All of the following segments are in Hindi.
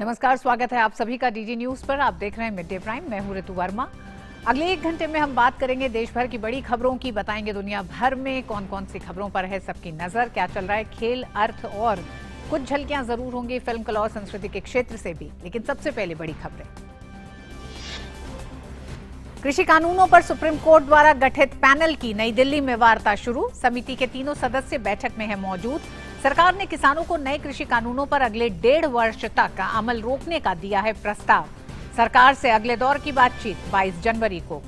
नमस्कार, स्वागत है आप सभी का डीडी न्यूज पर। आप देख रहे हैं मिड डे प्राइम। मैं हूं ऋतु वर्मा। अगले 1 घंटे में हम बात करेंगे देश भर की बड़ी खबरों की, बताएंगे दुनिया भर में कौन कौन सी खबरों पर है सबकी नजर, क्या चल रहा है खेल, अर्थ और कुछ झलकियां जरूर होंगी फिल्म, कला और संस्कृति के क्षेत्र से भी। लेकिन सबसे पहले बड़ी खबरें। कृषि कानूनों पर सुप्रीम कोर्ट द्वारा गठित पैनल की नई दिल्ली में वार्ता शुरू। समिति के तीनों सदस्य बैठक में है मौजूद। सरकार ने किसानों को नए कृषि कानूनों पर अगले 1.5 वर्ष तक अमल रोकने का दिया है प्रस्ताव। सरकार से अगले दौर की बातचीत 22 जनवरी को।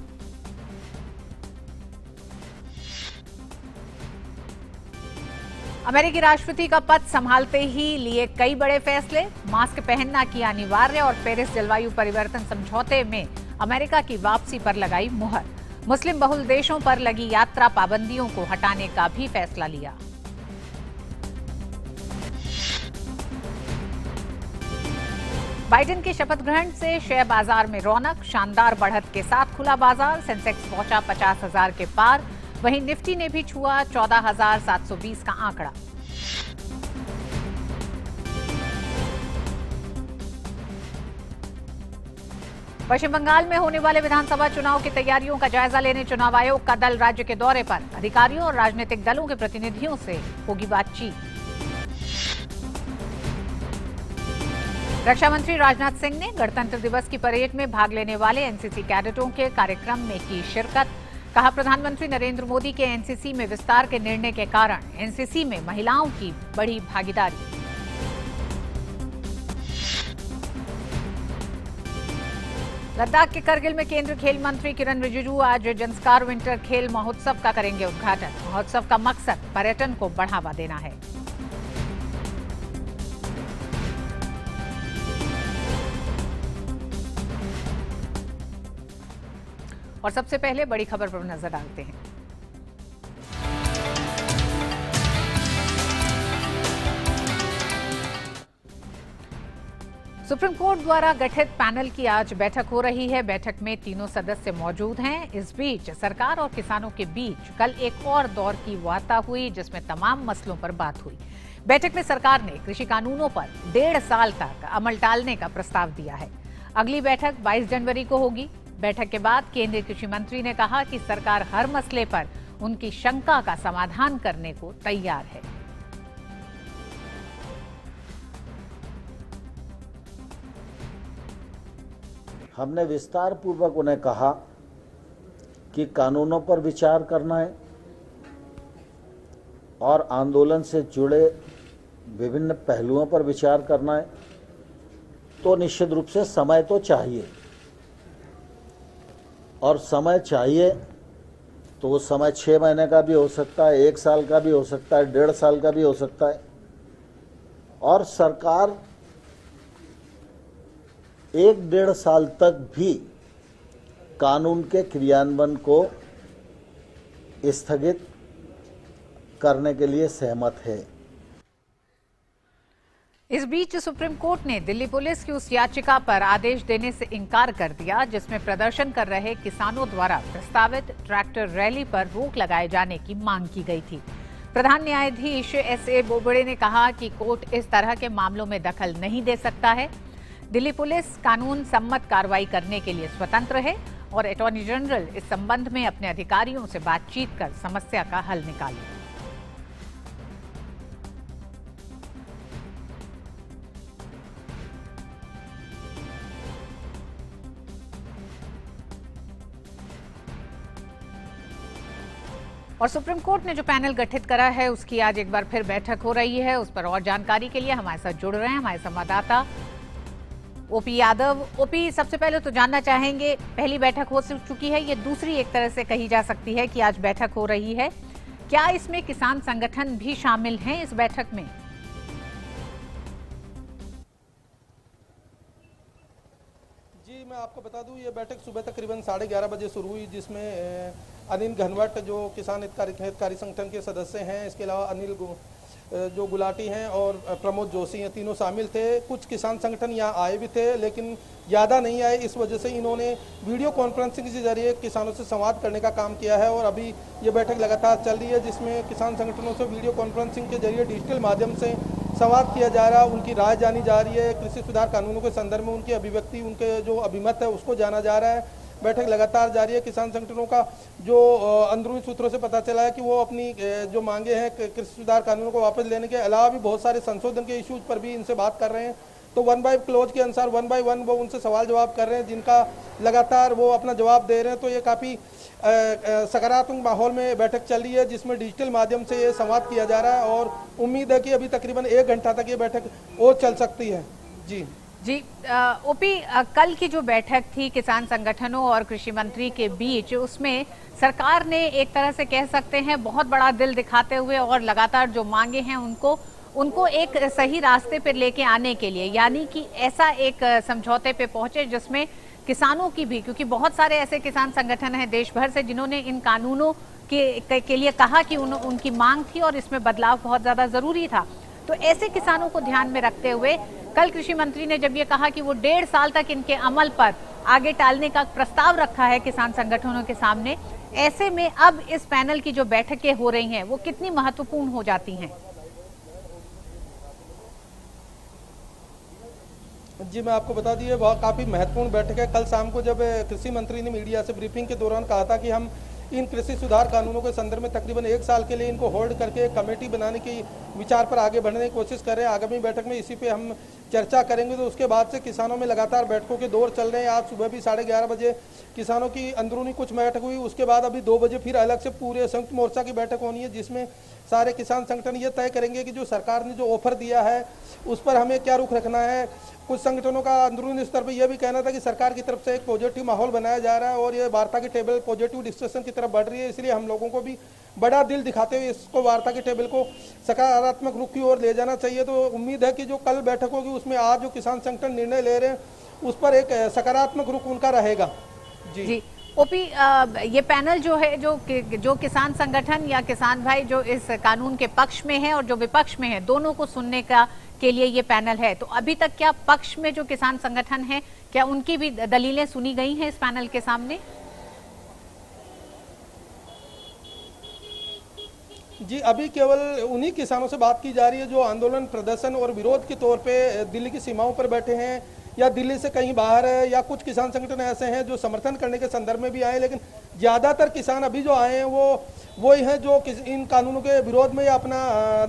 अमेरिकी राष्ट्रपति का पद संभालते ही लिए कई बड़े फैसले। मास्क पहनना किया अनिवार्य और पेरिस जलवायु परिवर्तन समझौते में अमेरिका की वापसी पर लगाई मुहर। मुस्लिम बहुल देशों पर लगी यात्रा पाबंदियों को हटाने का भी फैसला लिया। बाइडेन के शपथ ग्रहण से शेयर बाजार में रौनक। शानदार बढ़त के साथ खुला बाजार। सेंसेक्स पहुंचा 50,000 के पार। वहीं निफ्टी ने भी छुआ 14,720 का आंकड़ा। पश्चिम बंगाल में होने वाले विधानसभा चुनाव की तैयारियों का जायजा लेने चुनाव आयोग का दल राज्य के दौरे पर। अधिकारियों और राजनीतिक दलों के प्रतिनिधियों से होगी बातचीत। रक्षा मंत्री राजनाथ सिंह ने गणतंत्र दिवस की परेड में भाग लेने वाले एनसीसी कैडेटों के कार्यक्रम में की शिरकत। कहा, प्रधानमंत्री नरेंद्र मोदी के एनसीसी में विस्तार के निर्णय के कारण एनसीसी में महिलाओं की बड़ी भागीदारी। लद्दाख के करगिल में केंद्रीय खेल मंत्री किरण रिजिजू आज जंस्कार विंटर खेल महोत्सव का करेंगे उद्घाटन। महोत्सव का मकसद पर्यटन को बढ़ावा देना है। और सबसे पहले बड़ी खबर पर नजर डालते हैं। सुप्रीम कोर्ट द्वारा गठित पैनल की आज बैठक हो रही है। बैठक में तीनों सदस्य मौजूद हैं। इस बीच सरकार और किसानों के बीच कल एक और दौर की वार्ता हुई, जिसमें तमाम मसलों पर बात हुई। बैठक में सरकार ने कृषि कानूनों पर 1.5 साल तक अमल टालने का प्रस्ताव दिया है। अगली बैठक 22 जनवरी को होगी। बैठक के बाद केंद्रीय कृषि मंत्री ने कहा कि सरकार हर मसले पर उनकी शंका का समाधान करने को तैयार है। हमने विस्तार पूर्वक उन्हें कहा कि कानूनों पर विचार करना है और आंदोलन से जुड़े विभिन्न पहलुओं पर विचार करना है, तो निश्चित रूप से समय तो चाहिए और समय चाहिए तो वो समय 6 महीने का भी हो सकता है, 1 साल का भी हो सकता है, 1.5 साल का भी हो सकता है। और सरकार 1-1.5 साल तक भी कानून के क्रियान्वयन को स्थगित करने के लिए सहमत है। इस बीच सुप्रीम कोर्ट ने दिल्ली पुलिस की उस याचिका पर आदेश देने से इनकार कर दिया, जिसमें प्रदर्शन कर रहे किसानों द्वारा प्रस्तावित ट्रैक्टर रैली पर रोक लगाए जाने की मांग की गई थी। प्रधान न्यायाधीश एसए बोबड़े ने कहा कि कोर्ट इस तरह के मामलों में दखल नहीं दे सकता है। दिल्ली पुलिस कानून सम्मत कार्रवाई करने के लिए स्वतंत्र है और अटॉर्नी जनरल इस संबंध में अपने अधिकारियों से बातचीत कर समस्या का हल निकाले। और सुप्रीम कोर्ट ने जो पैनल गठित करा है उसकी आज एक बार फिर बैठक हो रही है। उस पर और जानकारी के लिए हमारे साथ जुड़ रहे हैं हमारे संवाददाता ओपी यादव। ओपी, सबसे पहले तो जानना चाहेंगे, पहली बैठक हो चुकी है, ये दूसरी एक तरह से कही जा सकती है कि आज बैठक हो रही है। क्या इसमें किसान संगठन भी शामिल हैं इस बैठक में? जी, मैं आपको बता दूं, ये बैठक सुबह तकरीबन 11:30 बजे शुरू हुई, जिसमें अनिल घनवट जो किसान हितकारी संगठन के सदस्य हैं, इसके अलावा अनिल जो गुलाटी हैं और प्रमोद जोशी हैं, तीनों शामिल थे। कुछ किसान संगठन यहाँ आए भी थे लेकिन ज़्यादा नहीं आए। इस वजह से इन्होंने वीडियो कॉन्फ्रेंसिंग के जरिए किसानों से संवाद करने का काम किया है और अभी ये बैठक लगातार चल रही है, जिसमें किसान संगठनों से वीडियो कॉन्फ्रेंसिंग के जरिए डिजिटल माध्यम से संवाद किया जा रहा है, उनकी राय जानी जा रही है, कृषि सुधार कानूनों के संदर्भ में उनकी अभिव्यक्ति, उनके जो अभिमत है उसको जाना जा रहा है। बैठक लगातार जारी है। किसान संगठनों का जो अंदरूनी सूत्रों से पता चला है कि वो अपनी जो मांगे हैं कृषि सुधार कानूनों को वापस लेने के अलावा भी बहुत सारे संशोधन के इश्यूज पर भी इनसे बात कर रहे हैं। तो 1 बाय क्लोज के अनुसार 1 बाय 1 वो उनसे सवाल जवाब कर रहे हैं, जिनका लगातार वो अपना जवाब दे रहे हैं। तो ये काफ़ी सकारात्मक माहौल में बैठक चल रही है, जिसमें डिजिटल माध्यम से ये संवाद किया जा रहा है और उम्मीद है कि अभी तकरीबन 1 घंटा तक ये बैठक और चल सकती है। जी ओपी, कल की जो बैठक थी किसान संगठनों और कृषि मंत्री के बीच, उसमें सरकार ने एक तरह से कह सकते हैं बहुत बड़ा दिल दिखाते हुए और लगातार जो मांगे हैं उनको एक सही रास्ते पर लेके आने के लिए, यानी कि ऐसा एक समझौते पे पहुंचे जिसमें किसानों की भी, क्योंकि बहुत सारे ऐसे किसान संगठन हैं देश भर से जिन्होंने इन कानूनों के लिए कहा कि उनकी मांग थी और इसमें बदलाव बहुत ज्यादा जरूरी था। तो ऐसे किसानों को ध्यान में रखते हुए कल कृषि मंत्री ने जब ये कहा कि वो 1.5 साल तक इनके अमल पर आगे टालने का प्रस्ताव रखा है किसान संगठनों के सामने, ऐसे में अब इस पैनल की जो बैठकें हो रही हैं वो कितनी महत्वपूर्ण हो जाती हैं? जी, मैं आपको बता दिए वह काफ़ी महत्वपूर्ण बैठक है। कल शाम को जब कृषि मंत्री ने मीडिया से ब्रीफिंग के दौरान कहा था कि हम इन कृषि सुधार कानूनों के संदर्भ में तकरीबन 1 साल के लिए इनको होल्ड करके एक कमेटी बनाने की विचार पर आगे बढ़ने की कोशिश कर रहे हैं। आगामी बैठक में इसी पे हम चर्चा करेंगे। तो उसके बाद से किसानों में लगातार बैठकों के दौर चल रहे हैं। आज सुबह भी 11:30 बजे किसानों की अंदरूनी कुछ बैठक हुई, उसके बाद अभी 2 बजे फिर अलग से पूरे संयुक्त मोर्चा की बैठक होनी है, जिसमें सारे किसान संगठन ये तय करेंगे कि जो सरकार ने जो ऑफर दिया है उस पर हमें क्या रुख रखना है। कुछ संगठनों का अंदरूनी स्तर पर यह भी कहना था कि सरकार की तरफ से एक पॉजिटिव माहौल बनाया जा रहा है और ये वार्ता की टेबल पॉजिटिव डिस्कशन की तरफ बढ़ रही है, इसलिए हम लोगों को भी बड़ा दिल दिखाते हुए इसको वार्ता की टेबल को सकारात्मक रुख की ओर ले जाना चाहिए। तो उम्मीद है कि जो कल बैठक होगी उसमें आज जो किसान संगठन निर्णय ले रहे हैं उस पर एक सकारात्मक रुख उनका रहेगा। जी ओपी, ये पैनल जो है जो किसान संगठन या किसान भाई जो इस कानून के पक्ष में है और जो विपक्ष में है, दोनों को सुनने के लिए ये पैनल है। तो अभी तक क्या पक्ष में जो किसान संगठन है, क्या उनकी भी दलीलें सुनी गई हैं इस पैनल के सामने? जी, अभी केवल उन्हीं किसानों से बात की जा रही है जो आंदोलन, प्रदर्शन और विरोध के तौर पे दिल्ली की सीमाओं पर बैठे हैं या दिल्ली से कहीं बाहर है, या कुछ किसान संगठन ऐसे हैं जो समर्थन करने के संदर्भ में भी आए। लेकिन ज़्यादातर किसान अभी जो आए हैं वो ही हैं जो इन कानूनों के विरोध में या अपना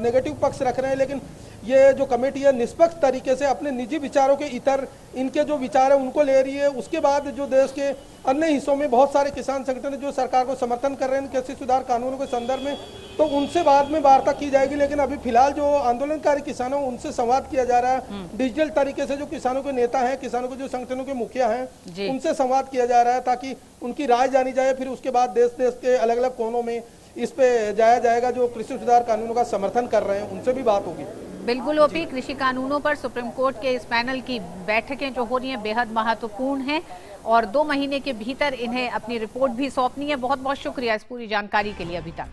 नेगेटिव पक्ष रख रहे हैं। लेकिन ये जो कमेटी है निष्पक्ष तरीके से अपने निजी विचारों के इतर इनके जो विचार है उनको ले रही है। उसके बाद जो देश के अन्य हिस्सों में बहुत सारे किसान संगठन जो सरकार को समर्थन कर रहे हैं कृषि सुधार कानूनों के संदर्भ में, तो उनसे बाद में वार्ता की जाएगी। लेकिन अभी फिलहाल जो आंदोलनकारी किसानों उनसे संवाद किया जा रहा है डिजिटल तरीके से। जो किसानों के नेता हैं, किसानों के जो संगठनों के मुखिया हैं, उनसे संवाद किया जा रहा है ताकि उनकी राय जानी जाए। फिर उसके बाद देश के अलग अलग कोनों में इस पे जाया जाएगा। जो कृषि सुधार कानूनों का समर्थन कर रहे हैं उनसे भी बात होगी। बिल्कुल ओपी, कृषि कानूनों पर सुप्रीम कोर्ट के इस पैनल की बैठकें जो हो रही हैं बेहद महत्वपूर्ण हैं और 2 महीने के भीतर इन्हें अपनी रिपोर्ट भी सौंपनी है। बहुत बहुत शुक्रिया इस पूरी जानकारी के लिए अभी तक।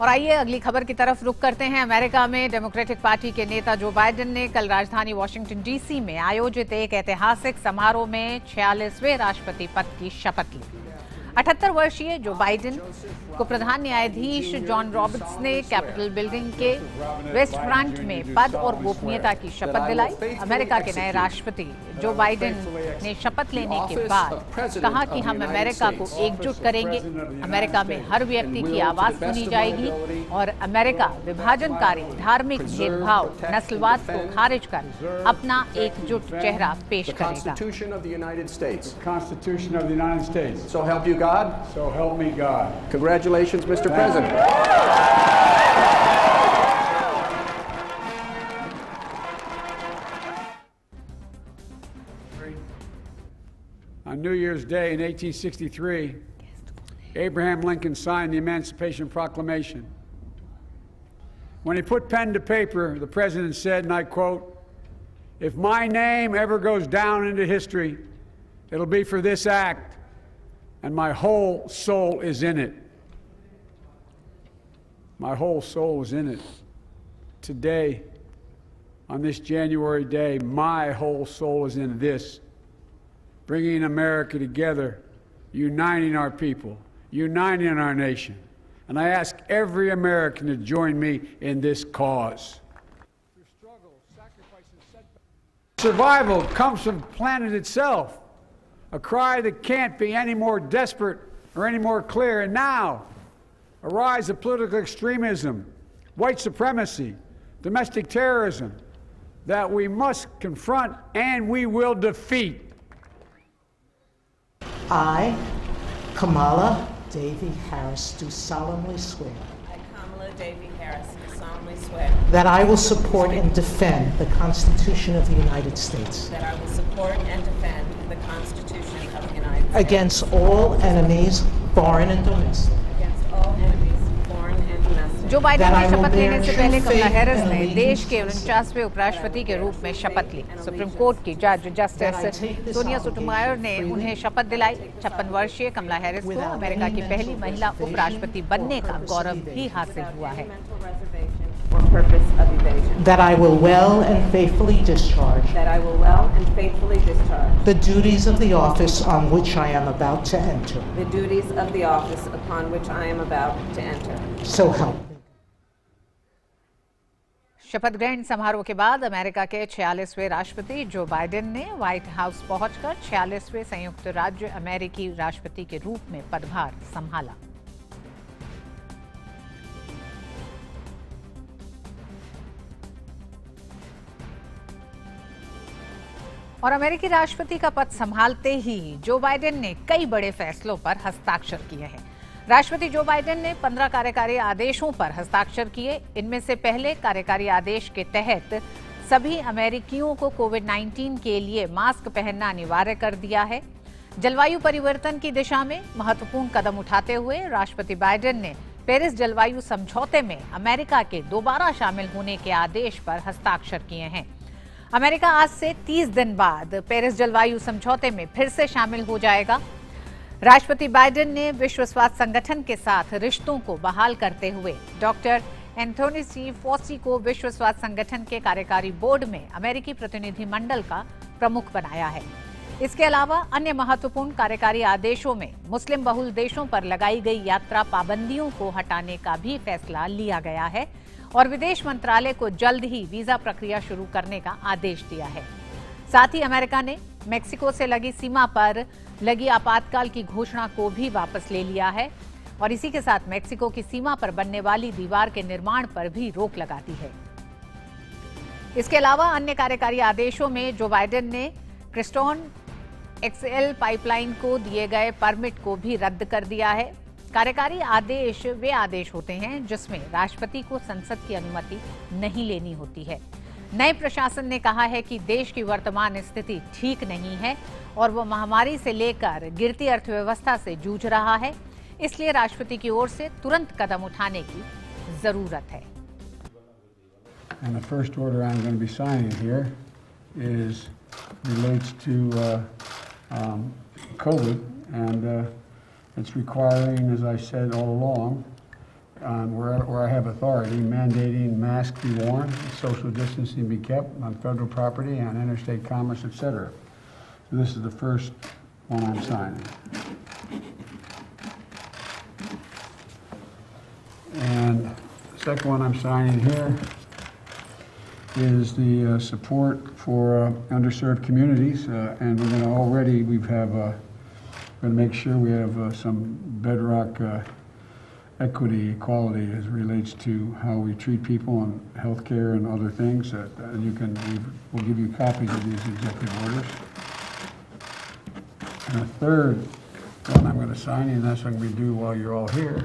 और आइए अगली खबर की तरफ रुख करते हैं। अमेरिका में डेमोक्रेटिक पार्टी के नेता जो बाइडेन ने कल राजधानी वॉशिंगटन डीसी में आयोजित एक ऐतिहासिक समारोह में 46वें राष्ट्रपति पद की शपथ ली। 78 वर्षीय जो बाइडेन को प्रधान न्यायाधीश जॉन रॉबर्ट्स ने कैपिटल बिल्डिंग के वेस्ट फ्रंट में पद और गोपनीयता की शपथ दिलाई। अमेरिका के नए राष्ट्रपति जो बाइडेन ने शपथ लेने के बाद कहा कि हम अमेरिका को एकजुट करेंगे, अमेरिका में हर व्यक्ति की आवाज सुनी जाएगी और अमेरिका विभाजनकारी, धार्मिक भेदभाव, नस्लवाद को खारिज कर अपना एकजुट चेहरा पेश करेगा। God? So help me God. Congratulations, Mr. President. On New Year's Day in 1863, Abraham Lincoln signed the Emancipation Proclamation. When he put pen to paper, the president said, and I quote, "If my name ever goes down into history, it'll be for this act. And my whole soul is in it." My whole soul is in it. Today, on this January day, my whole soul is in this. Bringing America together, uniting our people, uniting our nation, and I ask every American to join me in this cause. Your struggle, sacrifice, and setback. Survival comes from the planet itself, a cry that can't be any more desperate or any more clear. And now, a rise of political extremism, white supremacy, domestic terrorism, that we must confront and we will defeat. I, Kamala Davy Harris, do solemnly swear I, Kamala Davy Harris, do solemnly swear that I will support and defend the Constitution of the United States that I will support and defend the Constitution of the United States against all enemies, foreign and domestic, against all enemies, foreign and domestic. Joe Biden That I ने will शपथ लेने bear से true पहले कमला faith हैरिस and ने allegiance देश के 49वें उपराष्ट्रपति के रूप में शपथ ली। सुप्रीम कोर्ट की जज जस्टिस सोनिया सोटोमायर ने उन्हें शपथ दिलाई। 56 वर्षीय कमला हैरिस को अमेरिका की पहली महिला उपराष्ट्रपति बनने का गौरव भी हासिल हुआ है। Or purpose of evasion. that I will well and faithfully discharge That I will well and faithfully discharge the duties of the office on which I am about to enter. the duties of the office upon which I am about to enter. So help me. शपथ ग्रहण समारोह के बाद अमेरिका के 46वें राष्ट्रपति जो बाइडेन ने व्हाइट हाउस पहुंचकर 46वें संयुक्त राज्य अमेरिकी राष्ट्रपति के रूप में पदभार संभाला। और अमेरिकी राष्ट्रपति का पद संभालते ही जो बाइडेन ने कई बड़े फैसलों पर हस्ताक्षर किए हैं। राष्ट्रपति जो बाइडेन ने 15 कार्यकारी आदेशों पर हस्ताक्षर किए। इनमें से पहले कार्यकारी आदेश के तहत सभी अमेरिकियों को कोविड-19 के लिए मास्क पहनना अनिवार्य कर दिया है। जलवायु परिवर्तन की दिशा में महत्वपूर्ण कदम उठाते हुए राष्ट्रपति बाइडेन ने पेरिस जलवायु समझौते में अमेरिका के दोबारा शामिल होने के आदेश पर हस्ताक्षर किए हैं। अमेरिका आज से 30 दिन बाद पेरिस जलवायु समझौते में फिर से शामिल हो जाएगा। राष्ट्रपति बाइडेन ने विश्व स्वास्थ्य संगठन के साथ रिश्तों को बहाल करते हुए डॉक्टर एंथोनी सी फॉसी को विश्व स्वास्थ्य संगठन के कार्यकारी बोर्ड में अमेरिकी प्रतिनिधिमंडल का प्रमुख बनाया है। इसके अलावा अन्य महत्वपूर्ण कार्यकारी आदेशों में मुस्लिम बहुल देशों पर लगाई गई यात्रा पाबंदियों को हटाने का भी फैसला लिया गया है और विदेश मंत्रालय को जल्द ही वीजा प्रक्रिया शुरू करने का आदेश दिया है। साथ ही अमेरिका ने मेक्सिको से लगी सीमा पर लगी आपातकाल की घोषणा को भी वापस ले लिया है और इसी के साथ मेक्सिको की सीमा पर बनने वाली दीवार के निर्माण पर भी रोक लगा दी है। इसके अलावा अन्य कार्यकारी आदेशों में जो बाइडेन ने क्रिस्टोन एक्सएल पाइपलाइन को दिए गए परमिट को भी रद्द कर दिया है। कार्यकारी आदेश वे आदेश होते हैं जिसमें राष्ट्रपति को संसद की अनुमति नहीं लेनी होती है। नए प्रशासन ने कहा है कि देश की वर्तमान स्थिति ठीक नहीं है और वो महामारी से लेकर गिरती अर्थव्यवस्था से जूझ रहा है, इसलिए राष्ट्रपति की ओर से तुरंत कदम उठाने की जरूरत है। And the first order I'm going to be signing here relates to COVID, and it's requiring, as I said all along, where I have authority, mandating masks be worn, social distancing be kept on federal property, on interstate commerce, etc. So this is the first one I'm signing. And the second one I'm signing here is the support for underserved communities, and we're going to already we're going to make sure we have some bedrock equity, equality as relates to how we treat people in healthcare and other things. And we'll give you copies of these executive orders. And a third one I'm going to sign, and that's what I'm going to do while you're all here,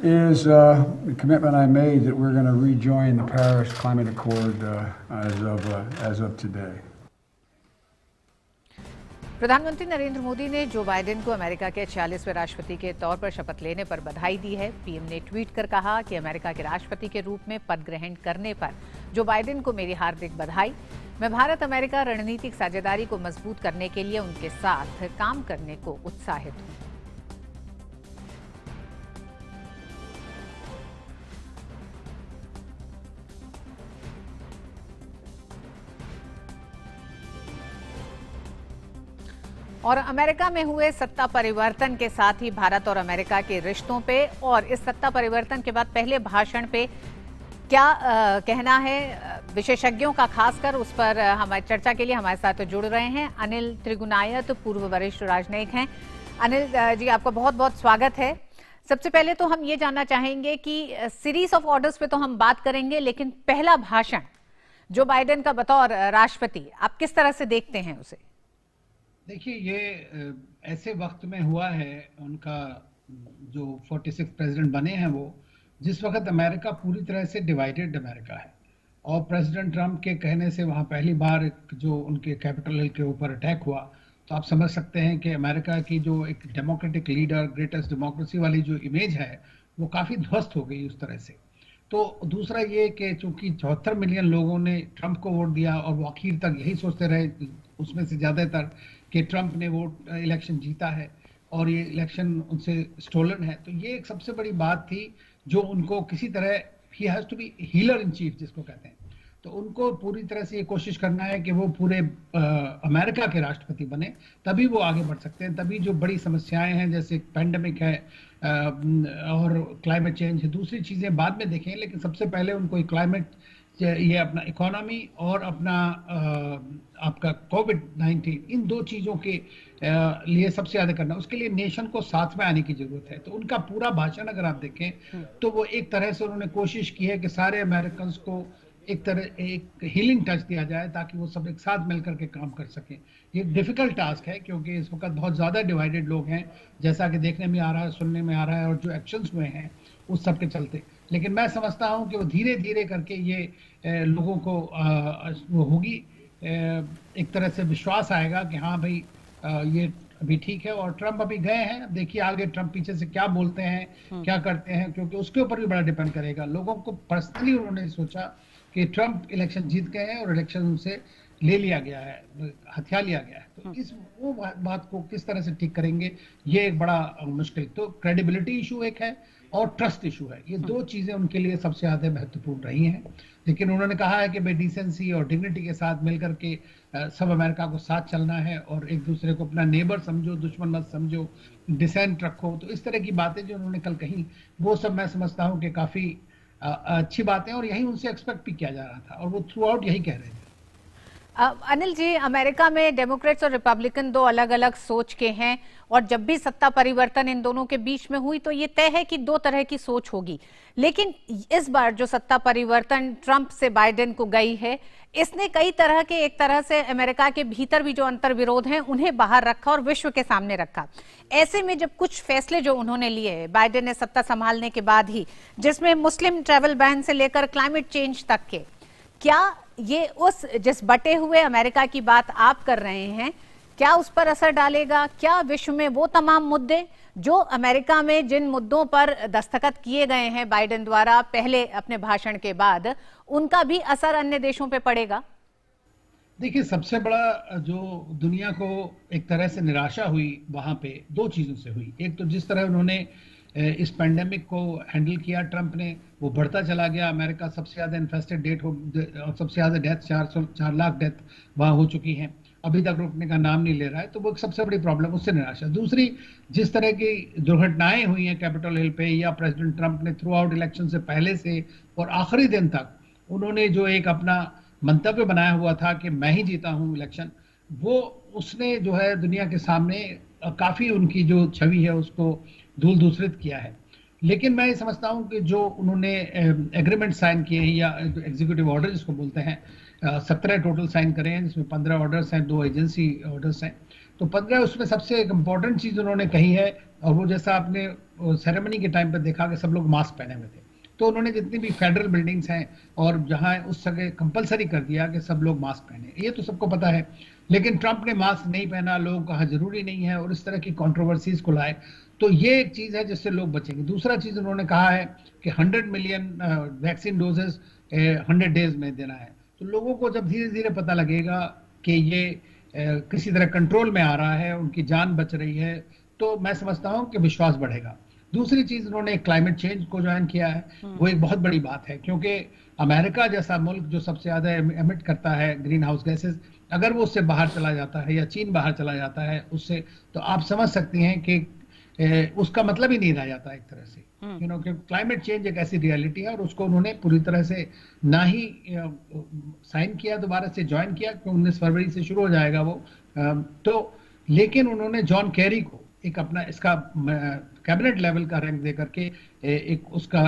is the commitment I made that we're going to rejoin the Paris Climate Accord as of today. प्रधानमंत्री नरेंद्र मोदी ने जो बाइडेन को अमेरिका के 46वें राष्ट्रपति के तौर पर शपथ लेने पर बधाई दी है। पीएम ने ट्वीट कर कहा कि अमेरिका के राष्ट्रपति के रूप में पद ग्रहण करने पर जो बाइडेन को मेरी हार्दिक बधाई। मैं भारत अमेरिका रणनीतिक साझेदारी को मजबूत करने के लिए उनके साथ काम करने को उत्साहित हूं। और अमेरिका में हुए सत्ता परिवर्तन के साथ ही भारत और अमेरिका के रिश्तों पे और इस सत्ता परिवर्तन के बाद पहले भाषण पे क्या कहना है विशेषज्ञों का, खासकर उस पर हमारी चर्चा के लिए हमारे साथ जुड़ रहे हैं अनिल त्रिगुनायत, पूर्व वरिष्ठ राजनयिक हैं। अनिल जी, आपका बहुत बहुत स्वागत है। सबसे पहले तो हम ये जानना चाहेंगे कि सीरीज ऑफ ऑर्डर्स पे तो हम बात करेंगे, लेकिन पहला भाषण जो बाइडेन का बतौर राष्ट्रपति, आप किस तरह से देखते हैं उसे? देखिए, ये ऐसे वक्त में हुआ है, उनका जो 46 प्रेसिडेंट बने हैं वो, जिस वक्त अमेरिका पूरी तरह से डिवाइडेड अमेरिका है और प्रेसिडेंट ट्रंप के कहने से वहाँ पहली बार जो उनके कैपिटल हिल के ऊपर अटैक हुआ, तो आप समझ सकते हैं कि अमेरिका की जो एक डेमोक्रेटिक लीडर, ग्रेटेस्ट डेमोक्रेसी वाली जो इमेज है वो काफ़ी ध्वस्त हो गई उस तरह से। तो दूसरा ये कि चूंकि 74 मिलियन लोगों ने ट्रंप को वोट दिया और वो आखिर तक यही सोचते रहे, उसमें से ज़्यादातर, कि ट्रंप ने वोट इलेक्शन जीता है और ये इलेक्शन उनसे स्टोलन है। तो ये एक सबसे बड़ी बात थी जो उनको किसी तरह, he has to be healer in chief जिसको कहते हैं, तो उनको पूरी तरह से ये कोशिश करना है कि वो पूरे अमेरिका के राष्ट्रपति बने, तभी वो आगे बढ़ सकते हैं। तभी जो बड़ी समस्याएं हैं जैसे पेंडेमिक है और क्लाइमेट चेंज है, दूसरी चीज़ें बाद में देखें, लेकिन सबसे पहले उनको क्लाइमेट, ये अपना इकोनॉमी और अपना आपका कोविड-19, इन दो चीज़ों के लिए सबसे ज़्यादा करना, उसके लिए नेशन को साथ में आने की ज़रूरत है। तो उनका पूरा भाषण अगर आप देखें तो वो एक तरह से उन्होंने कोशिश की है कि सारे अमेरिकन्स को एक हीलिंग टच दिया जाए ताकि वो सब एक साथ मिलकर के काम कर सकें। ये डिफिकल्ट टास्क है क्योंकि इस वक्त बहुत ज़्यादा डिवाइडेड लोग हैं, जैसा कि देखने में आ रहा है, सुनने में आ रहा है, और जो एक्शंस हुए हैं उस सब के चलते। लेकिन मैं समझता हूं कि वो धीरे धीरे करके ये लोगों को वो होगी, एक तरह से विश्वास आएगा कि हाँ भाई ये अभी ठीक है। और ट्रंप अभी गए हैं, देखिए आगे ट्रंप पीछे से क्या बोलते हैं, क्या करते हैं, क्योंकि उसके ऊपर भी बड़ा डिपेंड करेगा। लोगों को पर्सनली उन्होंने सोचा कि ट्रंप इलेक्शन जीत गए हैं और इलेक्शन उनसे ले लिया गया है, हथिया लिया गया है, तो इस वो बात को किस तरह से ठीक करेंगे, ये एक बड़ा मुश्किल। तो क्रेडिबिलिटी इशू एक है और ट्रस्ट इशू है, ये दो चीजें उनके लिए सबसे ज्यादा महत्वपूर्ण रही हैं। लेकिन उन्होंने कहा है कि भाई डिसेंसी और डिग्निटी के साथ मिलकर के सब अमेरिका को साथ चलना है और एक दूसरे को अपना नेबर समझो, दुश्मन मत समझो, डिसेंट रखो। तो इस तरह की बातें जो उन्होंने कल कही, वो सब मैं समझता हूँ कि काफी अच्छी बातें, और यही उनसे एक्सपेक्ट भी किया जा रहा था और वो थ्रू आउट यही कह रहे थे। अनिल जी, अमेरिका में डेमोक्रेट्स और रिपब्लिकन दो अलग अलग सोच के हैं और जब भी सत्ता परिवर्तन इन दोनों के बीच में हुई तो ये तय है कि दो तरह की सोच होगी। लेकिन इस बार जो सत्ता परिवर्तन ट्रंप से बाइडेन को गई है, इसने कई तरह के, एक तरह से अमेरिका के भीतर भी जो अंतर विरोध हैं उन्हें बाहर रखा और विश्व के सामने रखा। ऐसे में जब कुछ फैसले जो उन्होंने लिए बाइडेन ने सत्ता संभालने के बाद ही, जिसमें मुस्लिम ट्रैवल बैन से लेकर क्लाइमेट चेंज तक के, क्या ये उस जिस बटे हुए अमेरिका की बात आप कर रहे हैं, क्या उस पर असर डालेगा? क्या विश्व में वो तमाम मुद्दे जो अमेरिका में जिन मुद्दों पर दस्तखत किए गए हैं बाइडेन द्वारा पहले अपने भाषण के बाद, उनका भी असर अन्य देशों पे पड़ेगा? देखिए, सबसे बड़ा जो दुनिया को एक तरह से निराशा हुई वहां पे दो चीजों से हुई। एक तो जिस तरह उन्होंने इस पेंडेमिक को हैंडल किया ट्रंप ने, वो बढ़ता चला गया। अमेरिका सबसे ज़्यादा इन्फेस्टेड डेट हो और सबसे ज़्यादा डेथ, 4 लाख डेथ वहाँ हो चुकी हैं, अभी तक रुकने का नाम नहीं ले रहा है। तो वो एक सबसे बड़ी प्रॉब्लम, उससे निराशा। दूसरी, जिस तरह की दुर्घटनाएं हुई हैं कैपिटल हिल पे, या प्रेसिडेंट ट्रंप ने थ्रू आउट इलेक्शन से पहले से और आखिरी दिन तक उन्होंने जो एक अपना मंतव्य बनाया हुआ था कि मैं ही जीता हूँ इलेक्शन, वो उसने जो है दुनिया के सामने काफ़ी उनकी जो छवि है उसको धूल दूसरित किया है। लेकिन मैं ये समझता हूँ कि जो उन्होंने एग्रीमेंट साइन किए हैं या एग्जीक्यूटिव ऑर्डर जिसको बोलते हैं, 17 टोटल साइन करे हैं, जिसमें 15 ऑर्डर्स हैं, 2 एजेंसी ऑर्डर्स हैं। तो 15, उसमें सबसे एक इम्पॉर्टेंट चीज़ उन्होंने कही है, और वो जैसा आपने सेरेमनी के टाइम पर देखा कि सब लोग मास्क पहने हुए थे, तो उन्होंने जितनी भी फेडरल बिल्डिंग्स हैं और जहाँ उस जगह कंपलसरी कर दिया कि सब लोग मास्क पहने। ये तो सबको पता है, लेकिन ट्रंप ने मास्क नहीं पहना, लोग कहा जरूरी नहीं है, और इस तरह की कंट्रोवर्सीज को लाए। तो ये एक चीज़ है जिससे लोग बचेंगे। दूसरा चीज़ उन्होंने कहा है कि 100 मिलियन वैक्सीन डोजेस 100 डेज में देना है। तो लोगों को जब धीरे धीरे पता लगेगा कि ये किसी तरह कंट्रोल में आ रहा है, उनकी जान बच रही है, तो मैं समझता हूँ कि विश्वास बढ़ेगा। दूसरी चीज़, उन्होंने क्लाइमेट चेंज को ज्वाइन किया है, वो एक बहुत बड़ी बात है, क्योंकि अमेरिका जैसा मुल्क जो सबसे ज़्यादा एमिट करता है ग्रीन हाउस गैसेज, अगर वो उससे बाहर चला जाता है या चीन बाहर चला जाता है उससे, तो आप समझ सकती हैं कि उसका मतलब ही नहीं रह जाता एक तरह से, कि क्लाइमेट चेंज एक ऐसी रियलिटी है और उसको उन्होंने पूरी तरह से ना ही साइन किया, दोबारा से ज्वाइन किया, कि 19 फरवरी से शुरू हो जाएगा वो, तो लेकिन उन्होंने जॉन केरी को एक अपना इसका कैबिनेट लेवल का रैंक दे करके एक उसका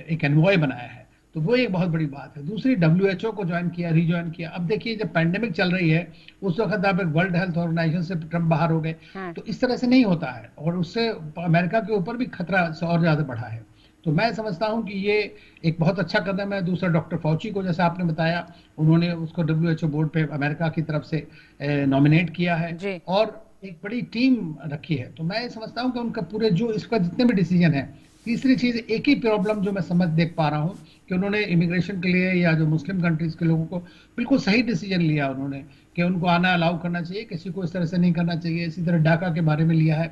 एक एनवॉय बनाया है, तो वो एक बहुत बड़ी बात है। दूसरी, WHO को ज्वाइन किया, रीज्वाइन किया। अब देखिए जब पैंडेमिक चल रही है उस वक्त आप एक वर्ल्ड हेल्थ ऑर्गेनाइजेशन से ट्रम्प बाहर हो गए, तो इस तरह से नहीं होता है और उससे अमेरिका के ऊपर भी खतरा और ज्यादा बढ़ा है। तो मैं समझता हूं कि ये एक बहुत अच्छा कदम है। दूसरा, डॉक्टर फॉची को जैसा आपने बताया, उन्होंने उसको WHO बोर्ड पे अमेरिका की तरफ से नॉमिनेट किया है और एक बड़ी टीम रखी है। तो मैं समझता हूं कि उनका पूरे जो इसका जितने भी डिसीजन है। तीसरी चीज, एक ही प्रॉब्लम जो मैं समझ देख पा रहा हूं कि उन्होंने इमिग्रेशन के लिए या जो मुस्लिम कंट्रीज के लोगों को बिल्कुल सही डिसीजन लिया उन्होंने, कि उनको आना अलाउ करना चाहिए, किसी को इस तरह से नहीं करना चाहिए। इसी तरह डाका के बारे में लिया है।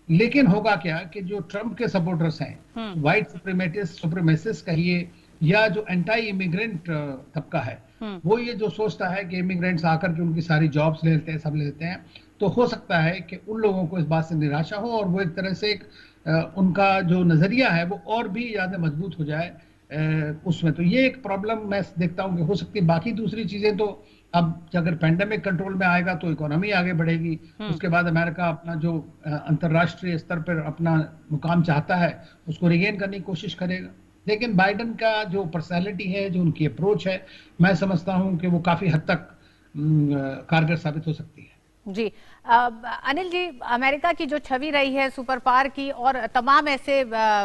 लेकिन होगा क्या कि जो ट्रंप के सपोर्टर्स हैं, व्हाइट सुप्रीमेसिस्ट कहिए या जो एंटी इमिग्रेंट तबका है, वो ये जो सोचता है कि इमिग्रेंट्स आकर के उनकी सारी जॉब्स ले लेते हैं, सब ले लेते हैं, तो हो सकता है कि उन लोगों को इस बात से निराशा हो और वो एक तरह से उनका जो नजरिया है वो और भी ज्यादा मजबूत हो जाए उसमें। तो ये एक प्रॉब्लम मैं देखता हूं कि हो सकती है। बाकी दूसरी चीजें तो अब अगर पेंडेमिक कंट्रोल में आएगा तो इकोनॉमी आगे बढ़ेगी, उसके बाद अमेरिका अपना जो अंतर्राष्ट्रीय स्तर पर अपना मुकाम चाहता है उसको रिगेन करने की कोशिश करेगा। लेकिन बाइडेन का जो पर्सनैलिटी है, जो उनकी अप्रोच है, मैं समझता हूं कि वो काफी हद तक कारगर साबित हो सकती है। जी अनिल जी, अमेरिका की जो छवि रही है सुपर पावर की और तमाम ऐसे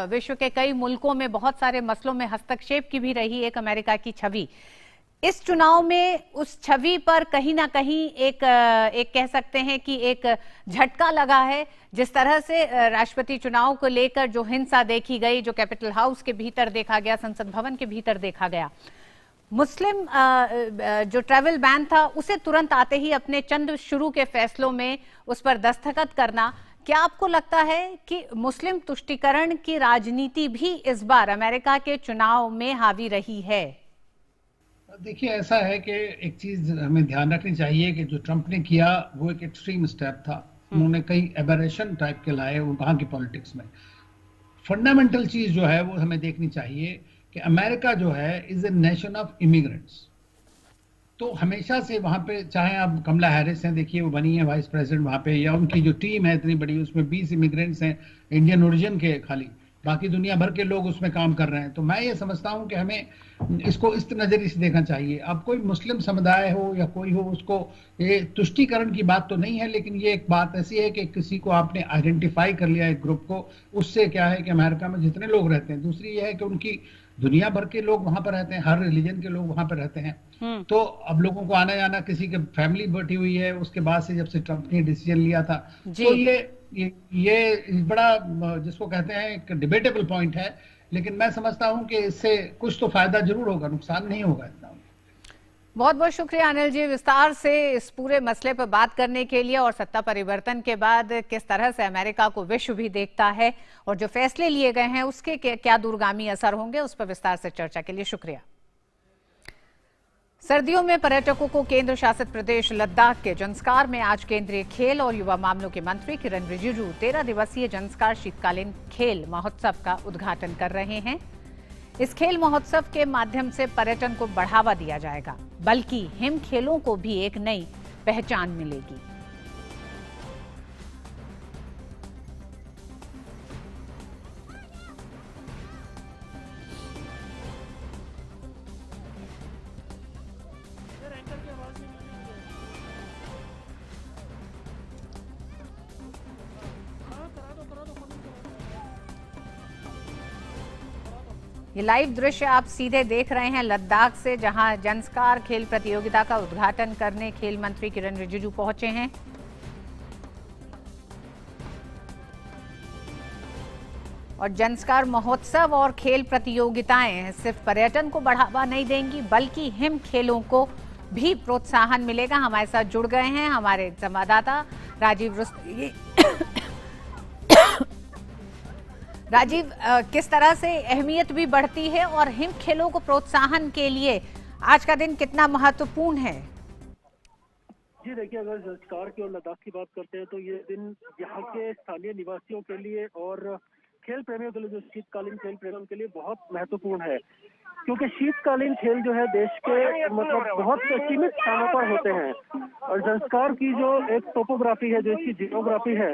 विश्व के कई मुल्कों में बहुत सारे मसलों में हस्तक्षेप की भी रही एक अमेरिका की छवि, इस चुनाव में उस छवि पर कहीं ना कहीं एक कह सकते हैं कि एक झटका लगा है। जिस तरह से राष्ट्रपति चुनाव को लेकर जो हिंसा देखी गई, जो कैपिटल हाउस के भीतर देखा गया, संसद भवन के भीतर देखा गया, मुस्लिम जो ट्रैवल बैन था उसे तुरंत आते ही अपने चंद शुरू के फैसलों में उस पर दस्तखत करना, क्या आपको लगता है कि मुस्लिम तुष्टीकरण की राजनीति भी इस बार अमेरिका के चुनाव में हावी रही है? देखिए, ऐसा है कि एक चीज हमें ध्यान रखनी चाहिए कि जो ट्रंप ने किया वो एक एक्सट्रीम स्टेप था। उन्होंने कई एबरेशन टाइप के लाए वहां की पॉलिटिक्स में। फंडामेंटल चीज जो है वो हमें देखनी चाहिए कि अमेरिका जो है is a nation of immigrants. तो हमेशा से वहां पे, चाहे आप कमला हैरिस हैं, देखिए वो बनी है वाइस प्रेसिडेंट वहां पे, या उनकी जो टीम है इतनी बड़ी, उसमें 20 इमिग्रेंट्स हैं इंडियन ओरिजिन के, खाली बाकी दुनिया भर के लोग उसमें काम कर रहे हैं। तो मैं ये समझता हूं कि हमें इसको इस नजरिए से देखना चाहिए। अब कोई मुस्लिम समुदाय हो या कोई हो, उसको ये तुष्टीकरण की बात तो नहीं है, लेकिन ये एक बात ऐसी है कि किसी को आपने आइडेंटिफाई कर लिया एक ग्रुप को, उससे क्या है कि अमेरिका में जितने लोग रहते हैं, दूसरी ये है कि उनकी दुनिया भर के लोग वहां पर रहते हैं, हर रिलीजन के लोग वहां पर रहते हैं। तो अब लोगों को आना जाना, किसी के फैमिली बैठी हुई है उसके बाद से, जब से ट्रंप ने डिसीजन लिया था, तो ये बड़ा जिसको कहते हैं एक डिबेटेबल पॉइंट है। लेकिन मैं समझता हूं कि इससे कुछ तो फायदा जरूर होगा, नुकसान नहीं होगा इतना। बहुत बहुत शुक्रिया अनिल जी, विस्तार से इस पूरे मसले पर बात करने के लिए, और सत्ता परिवर्तन के बाद किस तरह से अमेरिका को विश्व भी देखता है और जो फैसले लिए गए हैं उसके क्या दूरगामी असर होंगे, उस पर विस्तार से चर्चा के लिए शुक्रिया। सर्दियों में पर्यटकों को केंद्र शासित प्रदेश लद्दाख के जंस्कार में आज केंद्रीय खेल और युवा मामलों के मंत्री किरण रिजिजू 13 दिवसीय जंस्कार शीतकालीन खेल महोत्सव का उद्घाटन कर रहे हैं। इस खेल महोत्सव के माध्यम से पर्यटन को बढ़ावा दिया जाएगा, बल्कि हिम खेलों को भी एक नई पहचान मिलेगी। ये लाइव दृश्य आप सीधे देख रहे हैं लद्दाख से, जहां जंस्कार खेल प्रतियोगिता का उद्घाटन करने खेल मंत्री किरण रिजिजू पहुंचे हैं। और जंस्कार महोत्सव और खेल प्रतियोगिताएं सिर्फ पर्यटन को बढ़ावा नहीं देंगी, बल्कि हिम खेलों को भी प्रोत्साहन मिलेगा। हमारे साथ जुड़ गए हैं हमारे संवाददाता राजीव राजीव, किस तरह से अहमियत भी बढ़ती है और हिम खेलों को प्रोत्साहन के लिए आज का दिन कितना महत्वपूर्ण है? जी देखिए, अगर ज़ंस्कार की और लद्दाख की बात करते हैं तो ये दिन यहाँ के स्थानीय निवासियों के लिए और खेल प्रेमियों के लिए, जो शीतकालीन खेल प्रेमियों के लिए बहुत महत्वपूर्ण है, क्योंकि शीतकालीन खेल जो है देश के मतलब बहुत सीमित स्थानों पर होते हैं और ज़ंस्कार की जो एक टोपोग्राफी है, जो इसकी जियोग्राफी है,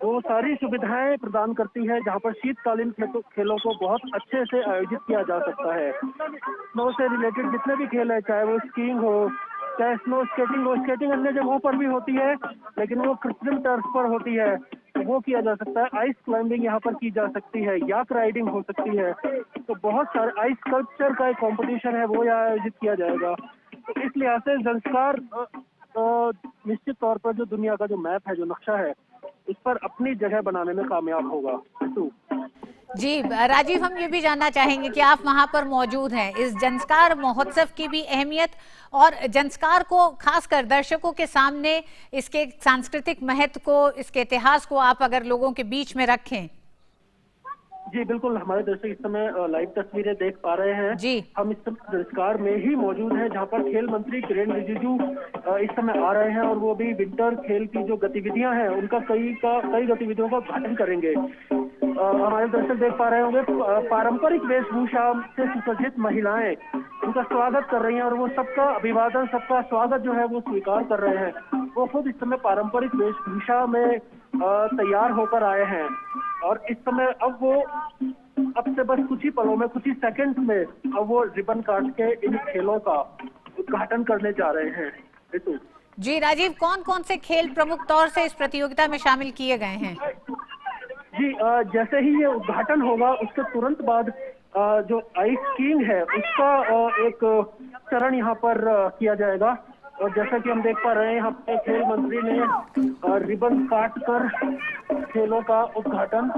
वो सारी सुविधाएं प्रदान करती है जहां पर शीतकालीन खेलों को बहुत अच्छे से आयोजित किया जा सकता है। स्नो से रिलेटेड जितने भी खेल है, चाहे वो स्कीइंग हो, चाहे स्नो स्केटिंग हो, स्केटिंग अन्य जगहों पर भी होती है लेकिन वो कृत्रिम टर्फ पर होती है, तो वो किया जा सकता है। आइस क्लाइंबिंग यहाँ पर की जा सकती है, याक राइडिंग हो सकती है, तो बहुत सारे आइस स्कल्पचर का एक कंपटीशन है वो यहाँ आयोजित किया जाएगा। तो इस लिहाज से ज़ंस्कार निश्चित तौर पर जो दुनिया का जो मैप है, जो नक्शा है, उस पर अपनी जगह बनाने में कामयाब होगा। जी राजीव, हम ये भी जानना चाहेंगे कि आप वहां पर मौजूद हैं, इस ज़ंस्कार महोत्सव की भी अहमियत और ज़ंस्कार को खासकर दर्शकों के सामने इसके सांस्कृतिक महत्व को, इसके इतिहास को आप अगर लोगों के बीच में रखें। जी बिल्कुल, हमारे दर्शक इस समय लाइव तस्वीरें देख पा रहे हैं जी। हम इस समय ज़ंस्कार में ही मौजूद हैं जहां पर खेल मंत्री किरेन रिजिजू इस समय आ रहे हैं और वो भी विंटर खेल की जो गतिविधियां हैं उनका कई गतिविधियों का उद्घाटन करेंगे। हमारे दर्शक देख पा रहे होंगे पारंपरिक वेशभूषा से सुसज्जित महिलाएं उनका स्वागत कर रही हैं और वो सबका अभिवादन, सबका स्वागत जो है वो स्वीकार कर रहे हैं। वो खुद इस समय पारंपरिक वेशभूषा में तैयार होकर आए हैं और इस समय अब से बस कुछ ही पलों में, कुछ ही सेकंड्स में अब वो रिबन काट के इन खेलों का उद्घाटन करने जा रहे हैं। जी राजीव, कौन कौन से खेल प्रमुख तौर से इस प्रतियोगिता में शामिल किए गए हैं? जी जैसे ही ये उद्घाटन होगा उसके तुरंत बाद जो आइस स्कीइंग है उसका एक चरण यहाँ पर किया जाएगा और जैसा कि हम देख पा रहे हैं यहाँ पे खेल मंत्री ने रिबन काट कर खेलों का उद्घाटन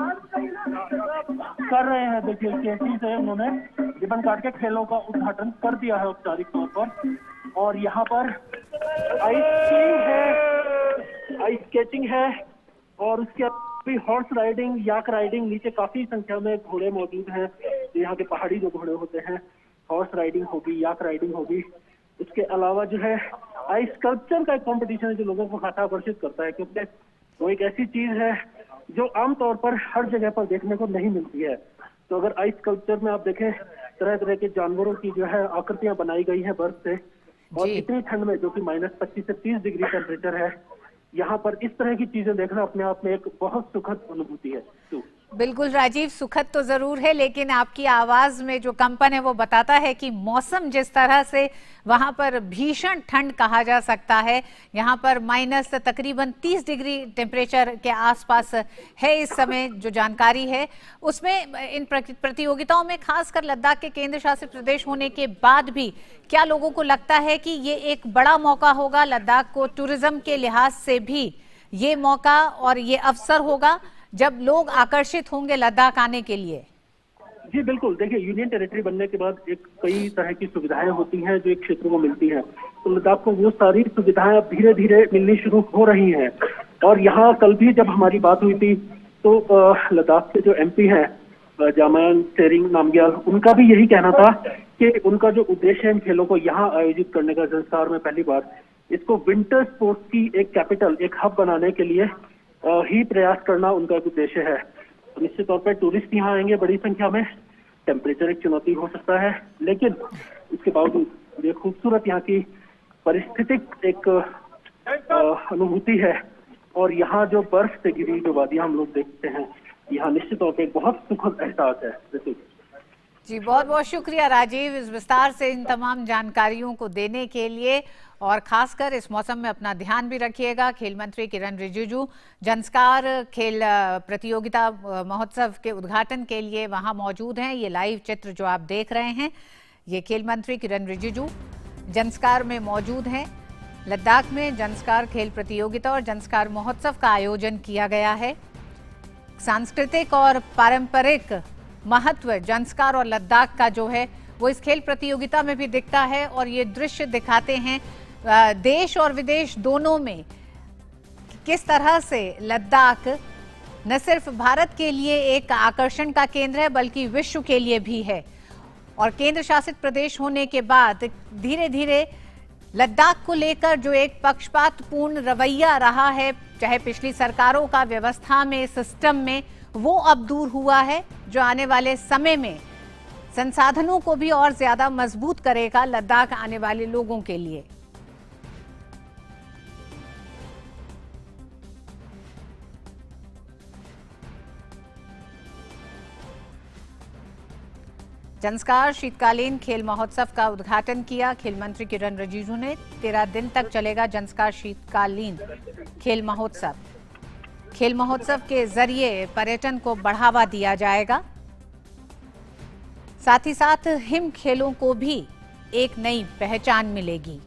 कर रहे हैं। देखिए केसी से उन्होंने रिबन काट के खेलों का उद्घाटन कर दिया है औपचारिक तौर पर और यहाँ पर आइस स्कीइंग है, आइस स्केटिंग है और उसके भी हॉर्स राइडिंग, याक राइडिंग, नीचे काफी संख्या में घोड़े मौजूद हैं, यहाँ के पहाड़ी जो घोड़े होते हैं, हॉर्स राइडिंग होगी, याक राइडिंग होगी। इसके अलावा जो है आइस स्कल्पचर का एक कंपटीशन है जो लोगों को खासा आकर्षित करता है, क्योंकि वो एक ऐसी चीज है जो आमतौर पर हर जगह पर देखने को नहीं मिलती है। तो अगर आइस स्कल्पचर में आप देखें, तरह तरह के जानवरों की जो है आकृतियां बनाई गई है बर्फ से और इतनी ठंड में, जो कि -25 से 30 डिग्री टेम्परेचर है, यहाँ पर इस तरह की चीजें देखना अपने आप में एक बहुत सुखद अनुभूति है। बिल्कुल राजीव, सुखद तो जरूर है, लेकिन आपकी आवाज में जो कंपन है वो बताता है कि मौसम जिस तरह से वहां पर भीषण ठंड कहा जा सकता है, यहाँ पर माइनस तकरीबन 30 डिग्री टेम्परेचर के आसपास है इस समय, जो जानकारी है उसमें इन प्रतियोगिताओं में खासकर लद्दाख के केंद्र शासित प्रदेश होने के बाद भी क्या लोगों को लगता है कि ये एक बड़ा मौका होगा लद्दाख को, टूरिज्म के लिहाज से भी ये मौका और ये अवसर होगा जब लोग आकर्षित होंगे लद्दाख आने के लिए? जी बिल्कुल, देखिए यूनियन टेरिटरी बनने के बाद एक कई तरह की सुविधाएं होती हैं जो एक क्षेत्र को मिलती हैं, तो लद्दाख को वो सारी सुविधाएं अब धीरे धीरे मिलनी शुरू हो रही हैं। और यहाँ कल भी जब हमारी बात हुई थी तो लद्दाख के जो MP हैं जामयांग सेरिंग नामग्याल, उनका भी यही कहना था कि उनका जो उद्देश्य है इन खेलों को यहाँ आयोजित करने का, ज़ंस्कार में पहली बार इसको विंटर स्पोर्ट्स की एक कैपिटल, एक हब बनाने के लिए ही प्रयास करना उनका एक उद्देश्य है। तो निश्चित तौर पर टूरिस्ट यहाँ आएंगे बड़ी संख्या में, टेम्परेचर एक चुनौती हो सकता है, लेकिन इसके बावजूद ये खूबसूरत यहाँ की परिस्थितिक एक अनुभूति है और यहाँ जो बर्फ से घिरी जो वादियां हम लोग देखते हैं, यहाँ निश्चित तौर पर एक बहुत सुखद एहसास है। जी बहुत बहुत शुक्रिया राजीव, इस विस्तार से इन तमाम जानकारियों को देने के लिए, और खासकर इस मौसम में अपना ध्यान भी रखिएगा। खेल मंत्री किरेन रिजिजू ज़ंस्कार खेल प्रतियोगिता महोत्सव के उद्घाटन के लिए वहां मौजूद हैं। ये लाइव चित्र जो आप देख रहे हैं, ये खेल मंत्री किरेन रिजिजू ज़ंस्कार में मौजूद हैं। लद्दाख में ज़ंस्कार खेल प्रतियोगिता और ज़ंस्कार महोत्सव का आयोजन किया गया है। सांस्कृतिक और पारंपरिक महत्व ज़ंस्कार और लद्दाख का जो है वो इस खेल प्रतियोगिता में भी दिखता है और ये दृश्य दिखाते हैं देश और विदेश दोनों में किस तरह से लद्दाख न सिर्फ भारत के लिए एक आकर्षण का केंद्र है बल्कि विश्व के लिए भी है। और केंद्र शासित प्रदेश होने के बाद धीरे धीरे लद्दाख को लेकर जो एक पक्षपातपूर्ण रवैया रहा है, चाहे पिछली सरकारों का व्यवस्था में, सिस्टम में, वो अब दूर हुआ है, जो आने वाले समय में संसाधनों को भी और ज्यादा मजबूत करेगा लद्दाख आने वाले लोगों के लिए। जंस्कार शीतकालीन खेल महोत्सव का उद्घाटन किया खेल मंत्री किरण रिजिजू ने। 13 दिन तक चलेगा जंस्कार शीतकालीन खेल महोत्सव। खेल महोत्सव के जरिए पर्यटन को बढ़ावा दिया जाएगा, साथ ही साथ हिम खेलों को भी एक नई पहचान मिलेगी।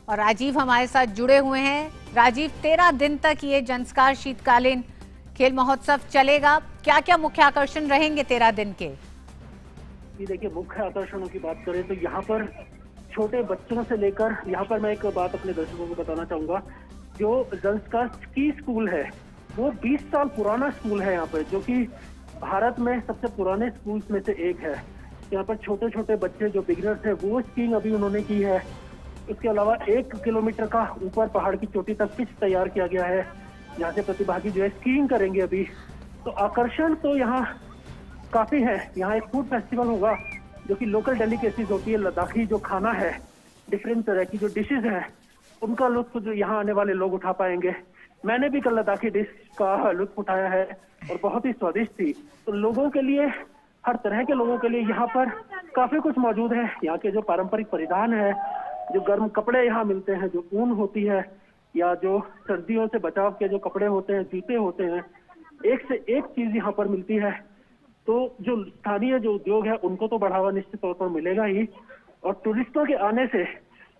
और राजीव हमारे साथ जुड़े हुए हैं। राजीव, 13 दिन तक ये जंस्कार शीतकालीन खेल महोत्सव चलेगा, क्या क्या मुख्य आकर्षण रहेंगे 13 दिन के? देखिए, मुख्य आकर्षणों की बात करें तो यहाँ पर छोटे बच्चों से लेकर, यहाँ पर मैं एक बात अपने दर्शकों को बताना चाहूंगा, जो जंस्कार स्की स्कूल है वो 20 साल पुराना स्कूल है यहाँ पर, जो कि भारत में सबसे पुराने स्कूल्स में से एक है। यहाँ पर छोटे छोटे बच्चे जो बिगिनर्स है वो स्कीइंग अभी उन्होंने की है। इसके अलावा 1 किलोमीटर का ऊपर पहाड़ की चोटी तक पिच तैयार किया गया है, यहाँ से प्रतिभागी जो है स्कीइंग करेंगे अभी। तो आकर्षण तो यहाँ काफी है। यहाँ एक फूड फेस्टिवल होगा जो कि लोकल डेलिकेसीज होती है, लद्दाखी जो खाना है, डिफरेंट तरह की जो डिशेज हैं, उनका लुत्फ जो यहाँ आने वाले लोग उठा पाएंगे। मैंने भी कल लद्दाखी डिश का लुत्फ उठाया है और बहुत ही स्वादिष्ट थी। तो लोगों के लिए, हर तरह के लोगों के लिए यहाँ पर काफी कुछ मौजूद है। यहाँ के जो पारंपरिक परिधान है, जो गर्म कपड़े यहाँ मिलते हैं, जो ऊन होती है या जो सर्दियों से बचाव के जो कपड़े होते हैं, जूते होते हैं, एक से एक चीज यहाँ पर मिलती है। तो जो स्थानीय जो उद्योग है उनको तो बढ़ावा निश्चित तौर पर मिलेगा ही, और टूरिस्टों के आने से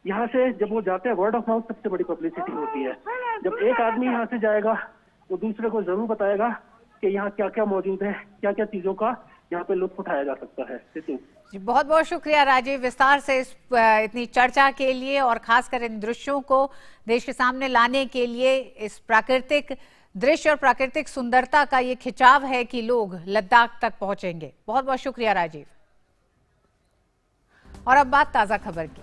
यहाँ से जब वो जाते हैं, वर्ड ऑफ माउथ सबसे बड़ी पब्लिसिटी होती है। जब एक आदमी यहाँ से जाएगा वो दूसरे को जरूर बताएगा कि यहाँ क्या क्या मौजूद है, क्या क्या चीजों का यहाँ पे लुत्फ उठाया जा सकता है। जी, बहुत बहुत शुक्रिया राजीव, विस्तार से इतनी चर्चा के लिए और खासकर इन दृश्यों को देश के सामने लाने के लिए। इस प्राकृतिक दृश्य और प्राकृतिक सुंदरता का ये खिंचाव है कि लोग लद्दाख तक पहुंचेंगे। बहुत बहुत शुक्रिया राजीव। और अब बात ताजा खबर की।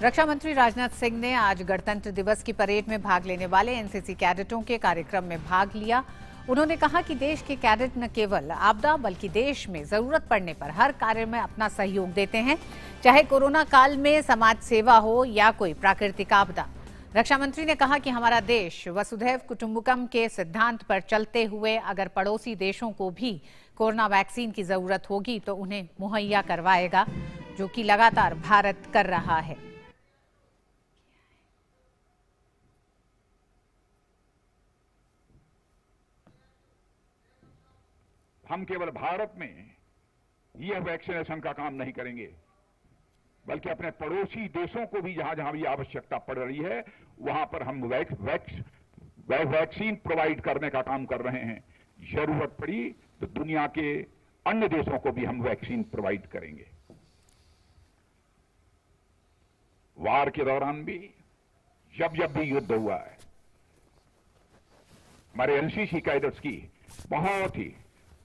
रक्षा मंत्री राजनाथ सिंह ने आज गणतंत्र दिवस की परेड में भाग लेने वाले एनसीसी कैडेटों के कार्यक्रम में भाग लिया। उन्होंने कहा कि देश के कैडेट न केवल आपदा बल्कि देश में जरूरत पड़ने पर हर कार्य में अपना सहयोग देते हैं, चाहे कोरोना काल में समाज सेवा हो या कोई प्राकृतिक आपदा। रक्षा मंत्री ने कहा कि हमारा देश वसुधैव कुटुंबकम के सिद्धांत पर चलते हुए अगर पड़ोसी देशों को भी कोरोना वैक्सीन की जरूरत होगी तो उन्हें मुहैया करवाएगा, जो कि लगातार भारत कर रहा है। हम केवल भारत में यह वैक्सीनेशन का काम नहीं करेंगे, बल्कि अपने पड़ोसी देशों को भी जहां जहां भी आवश्यकता पड़ रही है वहां पर हम वैक्सीन प्रोवाइड करने का काम कर रहे हैं। जरूरत पड़ी तो दुनिया के अन्य देशों को भी हम वैक्सीन प्रोवाइड करेंगे। वार के दौरान भी, जब जब भी युद्ध हुआ है, हमारे एनसीसी कैडेट्स की बहुत ही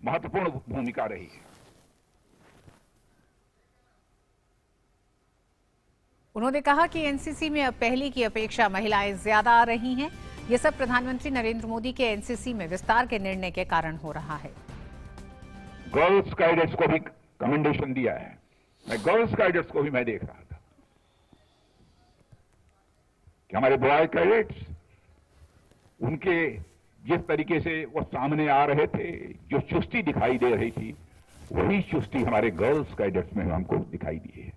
महत्वपूर्ण भूमिका रही है। उन्होंने कहा कि एनसीसी में अब पहले की अपेक्षा महिलाएं ज्यादा आ रही हैं। ये सब प्रधानमंत्री नरेंद्र मोदी के एनसीसी में विस्तार के निर्णय के कारण हो रहा है। गर्ल्स कैडेट्स को भी कमेंडेशन दिया है। मैं गर्ल्स कैडेट्स को भी मैं देख रहा था कि हमारे बॉय कैडेट्स, उनके जिस तरीके से वो सामने आ रहे थे, जो चुस्ती दिखाई दे रही थी, वही चुस्ती हमारे गर्ल्स कैडेट्स में हमको दिखाई दी है।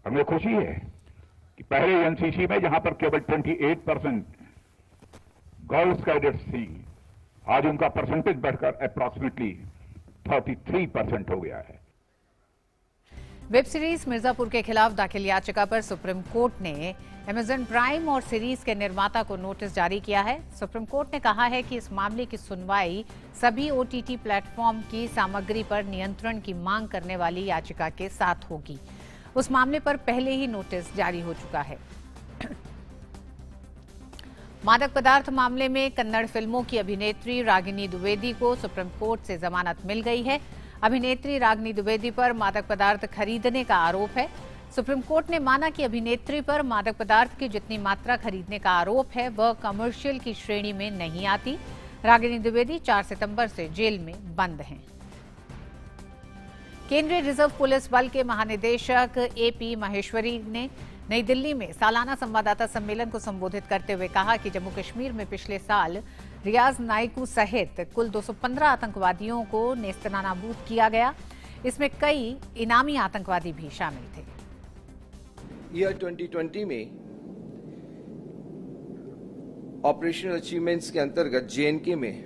हमें खुशी है कि पहले एनसीसी में जहां पर केवल 28% गर्ल्स कैडेट्स थी, आज उनका परसेंटेज बढ़कर अप्रॉक्सीमेटली 33% हो गया है। वेब सीरीज मिर्जापुर के खिलाफ दाखिल याचिका पर सुप्रीम कोर्ट ने अमेजन प्राइम और सीरीज के निर्माता को नोटिस जारी किया है। सुप्रीम कोर्ट ने कहा है कि इस मामले की सुनवाई सभी ओटीटी प्लेटफॉर्म की सामग्री पर नियंत्रण की मांग करने वाली याचिका के साथ होगी। उस मामले पर पहले ही नोटिस जारी हो चुका है। मादक पदार्थ मामले में कन्नड़ फिल्मों की अभिनेत्री रागिनी द्विवेदी को सुप्रीम कोर्ट से जमानत मिल गई है। अभिनेत्री रागिनी द्विवेदी पर मादक पदार्थ खरीदने का आरोप है। सुप्रीम कोर्ट ने माना कि अभिनेत्री पर मादक पदार्थ की जितनी मात्रा खरीदने का आरोप है वह कमर्शियल की श्रेणी में नहीं आती। रागिनी द्विवेदी 4 सितंबर से जेल में बंद हैं। केंद्रीय रिजर्व पुलिस बल के महानिदेशक एपी माहेश्वरी ने नई दिल्ली में सालाना संवाददाता सम्मेलन को संबोधित करते हुए कहा कि जम्मू कश्मीर में पिछले साल रियाज नाइकू सहित कुल 215 आतंकवादियों को नेस्तनाबूद किया गया। इसमें कई इनामी आतंकवादी भी शामिल थे। ईयर 2020 में ऑपरेशनल अचीवमेंट्स के अंतर्गत जेएनके में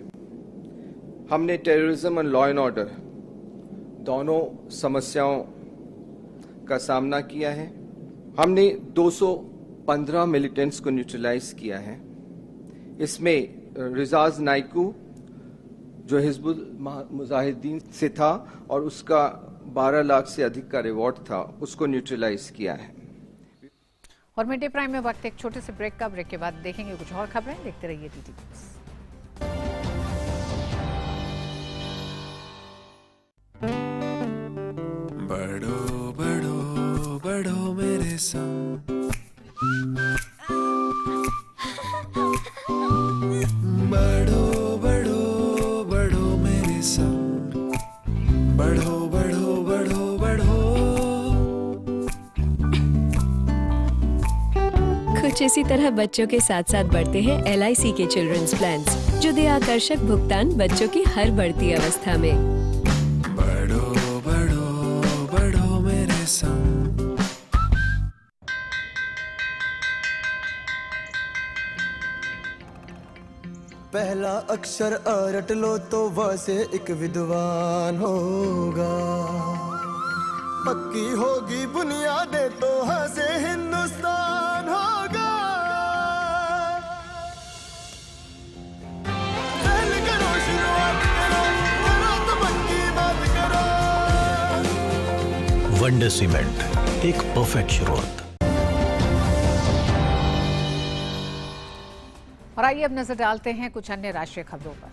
हमने टेररिज्म और लॉ एंड ऑर्डर दोनों समस्याओं का सामना किया है। हमने 215 मिलिटेंट्स को न्यूट्रलाइज किया है। इसमें रिजाज नाइकू जो हिजबुल मुजाहिदीन से था और उसका 12 लाख से अधिक का रिवॉर्ड था, उसको न्यूट्रलाइज किया है। और मिड डे प्राइम में वक्त एक छोटे से ब्रेक का। ब्रेक के बाद देखेंगे कुछ और खबरें। देखते रहिए टीटी न्यूज़। बढ़ो बढ़ो बढ़ो मेरे संग, बढ़ो बढ़ो बढ़ो मेरे संग, बढ़ो बढ़ो बढ़ो बढ़ो। कुछ इसी तरह बच्चों के साथ साथ बढ़ते हैं LIC के चिल्ड्रंस प्लान्स, जो दे आकर्षक भुगतान बच्चों की हर बढ़ती अवस्था में। बढ़ो बढ़ो बढ़ो मेरे संग। पहला अक्षर अ रट लो तो व से एक विद्वान होगा। पक्की होगी बुनियादें तो ह से हिंदुस्तान होगा। पहले करो शुरुआत करो, करो तो पक्की बात करो। वंडर सीमेंट, एक परफेक्ट शुरुआत। और आइए अब नजर डालते हैं कुछ अन्य राष्ट्रीय खबरों पर।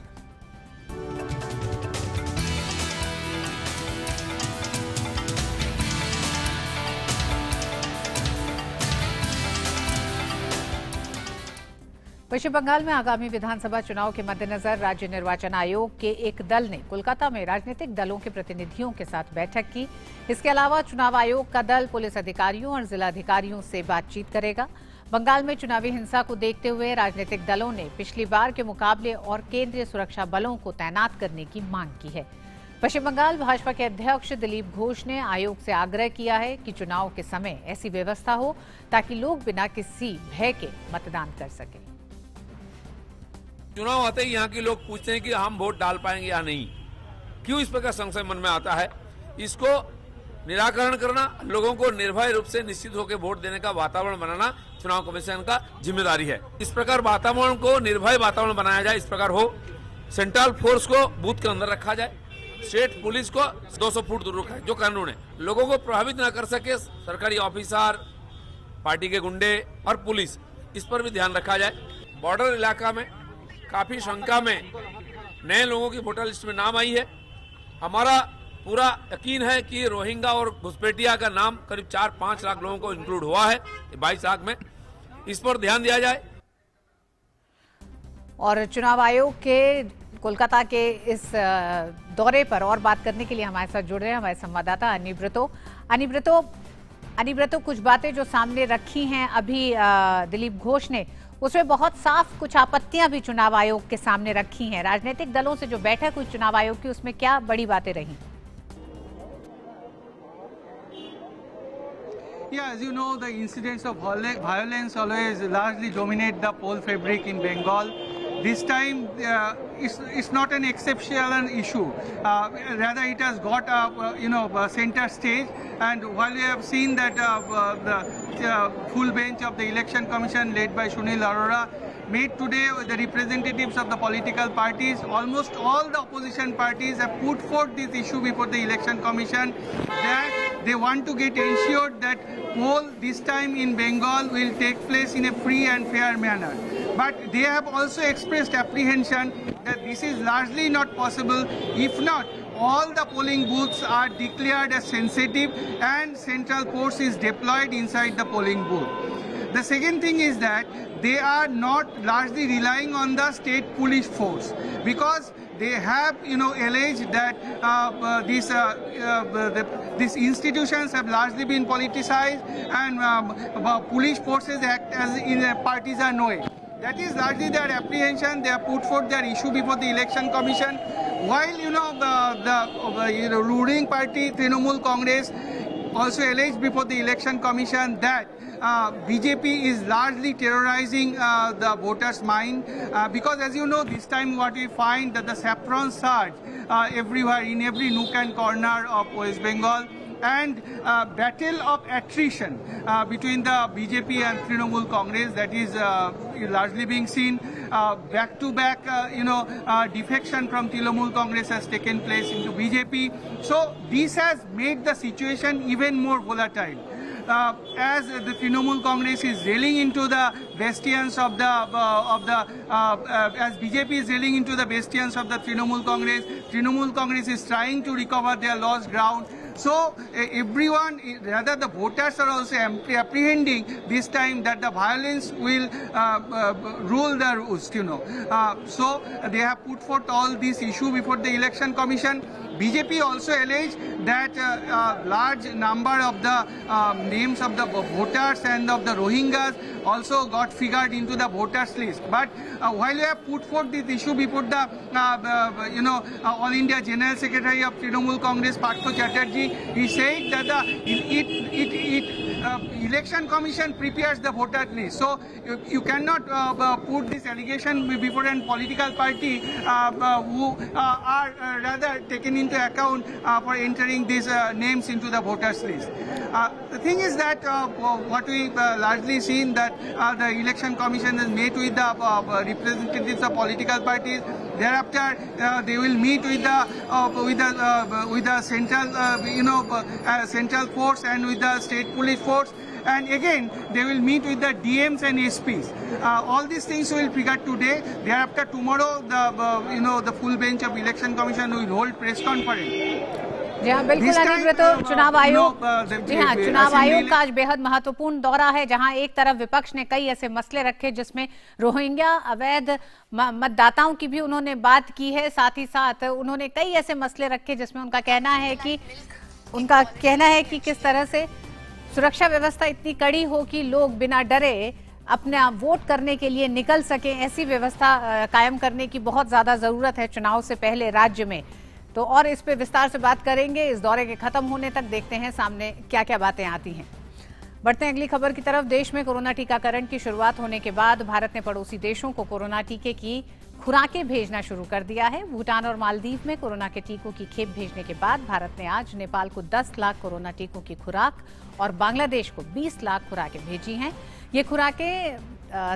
पश्चिम बंगाल में आगामी विधानसभा चुनाव के मद्देनजर राज्य निर्वाचन आयोग के एक दल ने कोलकाता में राजनीतिक दलों के प्रतिनिधियों के साथ बैठक की। इसके अलावा चुनाव आयोग का दल पुलिस अधिकारियों और जिलाधिकारियों से बातचीत करेगा। बंगाल में चुनावी हिंसा को देखते हुए राजनीतिक दलों ने पिछली बार के मुकाबले और केंद्रीय सुरक्षा बलों को तैनात करने की मांग की है। पश्चिम बंगाल भाजपा के अध्यक्ष दिलीप घोष ने आयोग से आग्रह किया है कि चुनाव के समय ऐसी व्यवस्था हो ताकि लोग बिना किसी भय के मतदान कर सकें। चुनाव आते ही यहाँ के लोग पूछते हैं कि हम वोट डाल पाएंगे या नहीं। क्यों इस प्रकार संशय मन में आता है? इसको निराकरण करना, लोगों को निर्भय रूप से निश्चित होकर वोट देने का वातावरण बनाना चुनाव कमीशन का जिम्मेदारी है। इस प्रकार वातावरण को निर्भय वातावरण बनाया जाए, इस प्रकार हो। सेंट्रल फोर्स को बूथ के अंदर रखा जाए, स्टेट पुलिस को 200 फुट दूर रखा है, जो कानून है। लोगों को प्रभावित न कर सके सरकारी ऑफिसर, पार्टी के गुंडे और पुलिस, इस पर भी ध्यान रखा जाए। बॉर्डर इलाका में काफी शंका में नए लोगों की वोटर लिस्ट में नाम आई है। हमारा पूरा यकीन है कि रोहिंग्या और घुसपैठिया का नाम करीब 4-5 लाख लोगों को इंक्लूड हुआ है 22 लाख में। इस पर ध्यान दिया जाए। और चुनाव आयोग के कोलकाता के इस दौरे पर और बात करने के लिए हमारे साथ जुड़ रहे हैं हमारे संवाददाता अनिब्रतो, कुछ बातें जो सामने रखी हैं अभी दिलीप घोष ने, उसमें बहुत साफ कुछ आपत्तियां भी चुनाव आयोग के सामने रखी हैं। राजनीतिक दलों से जो बैठक हुई चुनाव आयोग की, उसमें क्या बड़ी बातें रही? Yeah, as you know, the incidents of violence always largely dominate the poll fabric in Bengal. This time, it's not an exceptional issue. Rather, it has got a center stage. And while we have seen that the full bench of the Election Commission led by Sunil Arora made today the representatives of the political parties, almost all the opposition parties have put forth this issue before the Election Commission that they want to get ensured that poll this time in Bengal will take place in a free and fair manner. But they have also expressed apprehension that this is largely not possible. If not, all the polling booths are declared as sensitive and central force is deployed inside the polling booth. The second thing is that they are not largely relying on the state police force because they have, alleged that these institutions have largely been politicized and police forces act as in partisan way. That is largely their apprehension. They have put forth their issue before the Election Commission. While the ruling party Trinamool Congress also alleged before the Election Commission that BJP is largely terrorizing the voters' mind because, as you know, this time what we find that the saffron surge everywhere in every nook and corner of West Bengal. And battle of attrition between the BJP and Trinamool Congress that is largely being seen. Back-to-back, defection from Trinamool Congress has taken place into BJP. So this has made the situation even more volatile. As the Trinamool Congress is railing into the bastions of as BJP is railing into the bastions of the Trinamool Congress is trying to recover their lost ground. So everyone, rather the voters are also apprehending this time that the violence will rule the roost, So they have put forth all these issues before the Election Commission. BJP also alleged that a large number of the names of the voters and of the Rohingyas also got figured into the voters list. But while they have put forth this issue before the All India General Secretary of Trinamool Congress, Partho Chatterjee, he said that the Election Commission prepares the voter list. So you cannot put this allegation before a political party who are rather taken into account for entering these names into the voters list. The thing is that what we largely seen that the Election Commission has met with the representatives of political parties. Thereafter, they will meet with the central central force and with the state police force. And again, they will meet with the DMs and SPs. All these things will figure today. Thereafter, tomorrow, the full bench of Election Commission will hold press conference. जी हाँ, बिल्कुल अनिव्रत। चुनाव आयोग चुनाव आयोग का आज बेहद महत्वपूर्ण दौरा है, जहां एक तरफ विपक्ष ने कई ऐसे मसले रखे जिसमें रोहिंग्या अवैध मतदाताओं की भी उन्होंने बात की है। साथ ही साथ उन्होंने कई ऐसे मसले रखे जिसमें उनका कहना है कि किस तरह से सुरक्षा व्यवस्था इतनी कड़ी हो कि लोग बिना डरे अपना वोट करने के लिए निकल सकें। ऐसी व्यवस्था कायम करने की बहुत ज्यादा जरूरत है चुनाव से पहले राज्य में। तो और इस पे विस्तार से बात करेंगे इस दौरे के खत्म होने तक। देखते हैं सामने क्या क्या बातें आती हैं। बढ़ते हैं अगली खबर की तरफ। देश में कोरोना टीकाकरण की शुरुआत होने के बाद भारत ने पड़ोसी देशों को कोरोना टीके की खुराकें भेजना शुरू कर दिया है। भूटान और मालदीव में कोरोना के टीकों की खेप भेजने के बाद भारत ने आज नेपाल को 10 लाख कोरोना टीकों की खुराक और बांग्लादेश को 20 लाख खुराकें भेजी हैं। ये खुराकें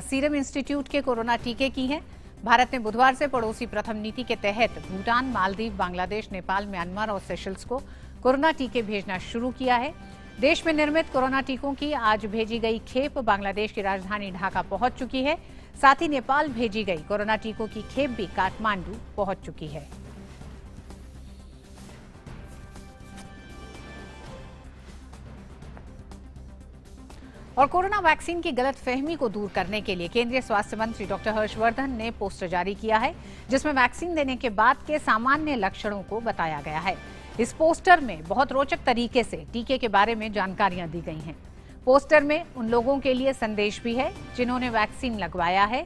सीरम इंस्टीट्यूट के कोरोना टीके की हैं। भारत ने बुधवार से पड़ोसी प्रथम नीति के तहत भूटान, मालदीव, बांग्लादेश, नेपाल, म्यांमार और सेशल्स को कोरोना टीके भेजना शुरू किया है। देश में निर्मित कोरोना टीकों की आज भेजी गई खेप बांग्लादेश की राजधानी ढाका पहुंच चुकी है। साथ ही नेपाल भेजी गई कोरोना टीकों की खेप भी काठमांडू पहुंच चुकी है। और कोरोना वैक्सीन की गलतफहमी को दूर करने के लिए केंद्रीय स्वास्थ्य मंत्री डॉक्टर हर्षवर्धन ने पोस्टर जारी किया है, जिसमें वैक्सीन देने के बाद के सामान्य लक्षणों को बताया गया है। इस पोस्टर में बहुत रोचक तरीके से टीके के बारे में जानकारियां दी गई हैं। पोस्टर में उन लोगों के लिए संदेश भी है जिन्होंने वैक्सीन लगवाया है।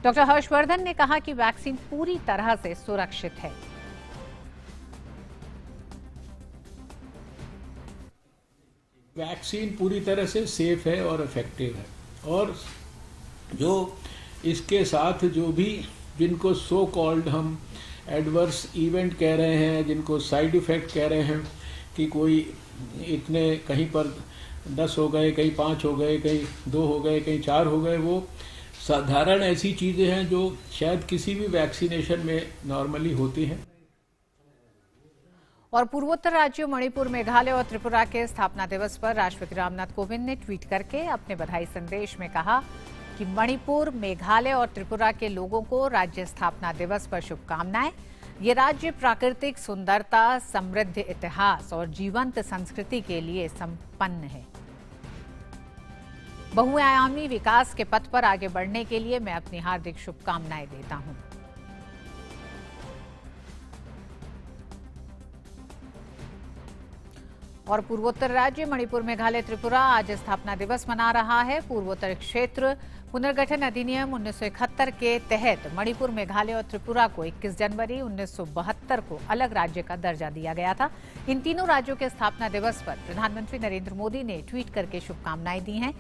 डॉक्टर हर्षवर्धन ने कहा कि वैक्सीन पूरी तरह से सुरक्षित है। वैक्सीन पूरी तरह से सेफ है और इफेक्टिव है, और जो इसके साथ जो भी जिनको सो कॉल्ड हम एडवर्स इवेंट कह रहे हैं, जिनको साइड इफ़ेक्ट कह रहे हैं कि कोई इतने कहीं पर 10 हो गए, कहीं 5 हो गए, कहीं 2 हो गए, कहीं 4 हो गए, वो साधारण ऐसी चीज़ें हैं जो शायद किसी भी वैक्सीनेशन में नॉर्मली होती हैं। और पूर्वोत्तर राज्यों मणिपुर, मेघालय और त्रिपुरा के स्थापना दिवस पर राष्ट्रपति रामनाथ कोविंद ने ट्वीट करके अपने बधाई संदेश में कहा कि मणिपुर, मेघालय और त्रिपुरा के लोगों को राज्य स्थापना दिवस पर शुभकामनाएं। ये राज्य प्राकृतिक सुंदरता, समृद्ध इतिहास और जीवंत संस्कृति के लिए संपन्न है। बहुआयामी विकास के पथ पर आगे बढ़ने के लिए मैं अपनी हार्दिक शुभकामनाएं देता हूं। और पूर्वोत्तर राज्य मणिपुर, मेघालय, त्रिपुरा आज स्थापना दिवस मना रहा है। पूर्वोत्तर क्षेत्र पुनर्गठन अधिनियम 1971 के तहत मणिपुर, मेघालय और त्रिपुरा को 21 जनवरी 1972 को अलग राज्य का दर्जा दिया गया था। इन तीनों राज्यों के स्थापना दिवस पर प्रधानमंत्री नरेंद्र मोदी ने ट्वीट करके शुभकामनाएं दी हैं।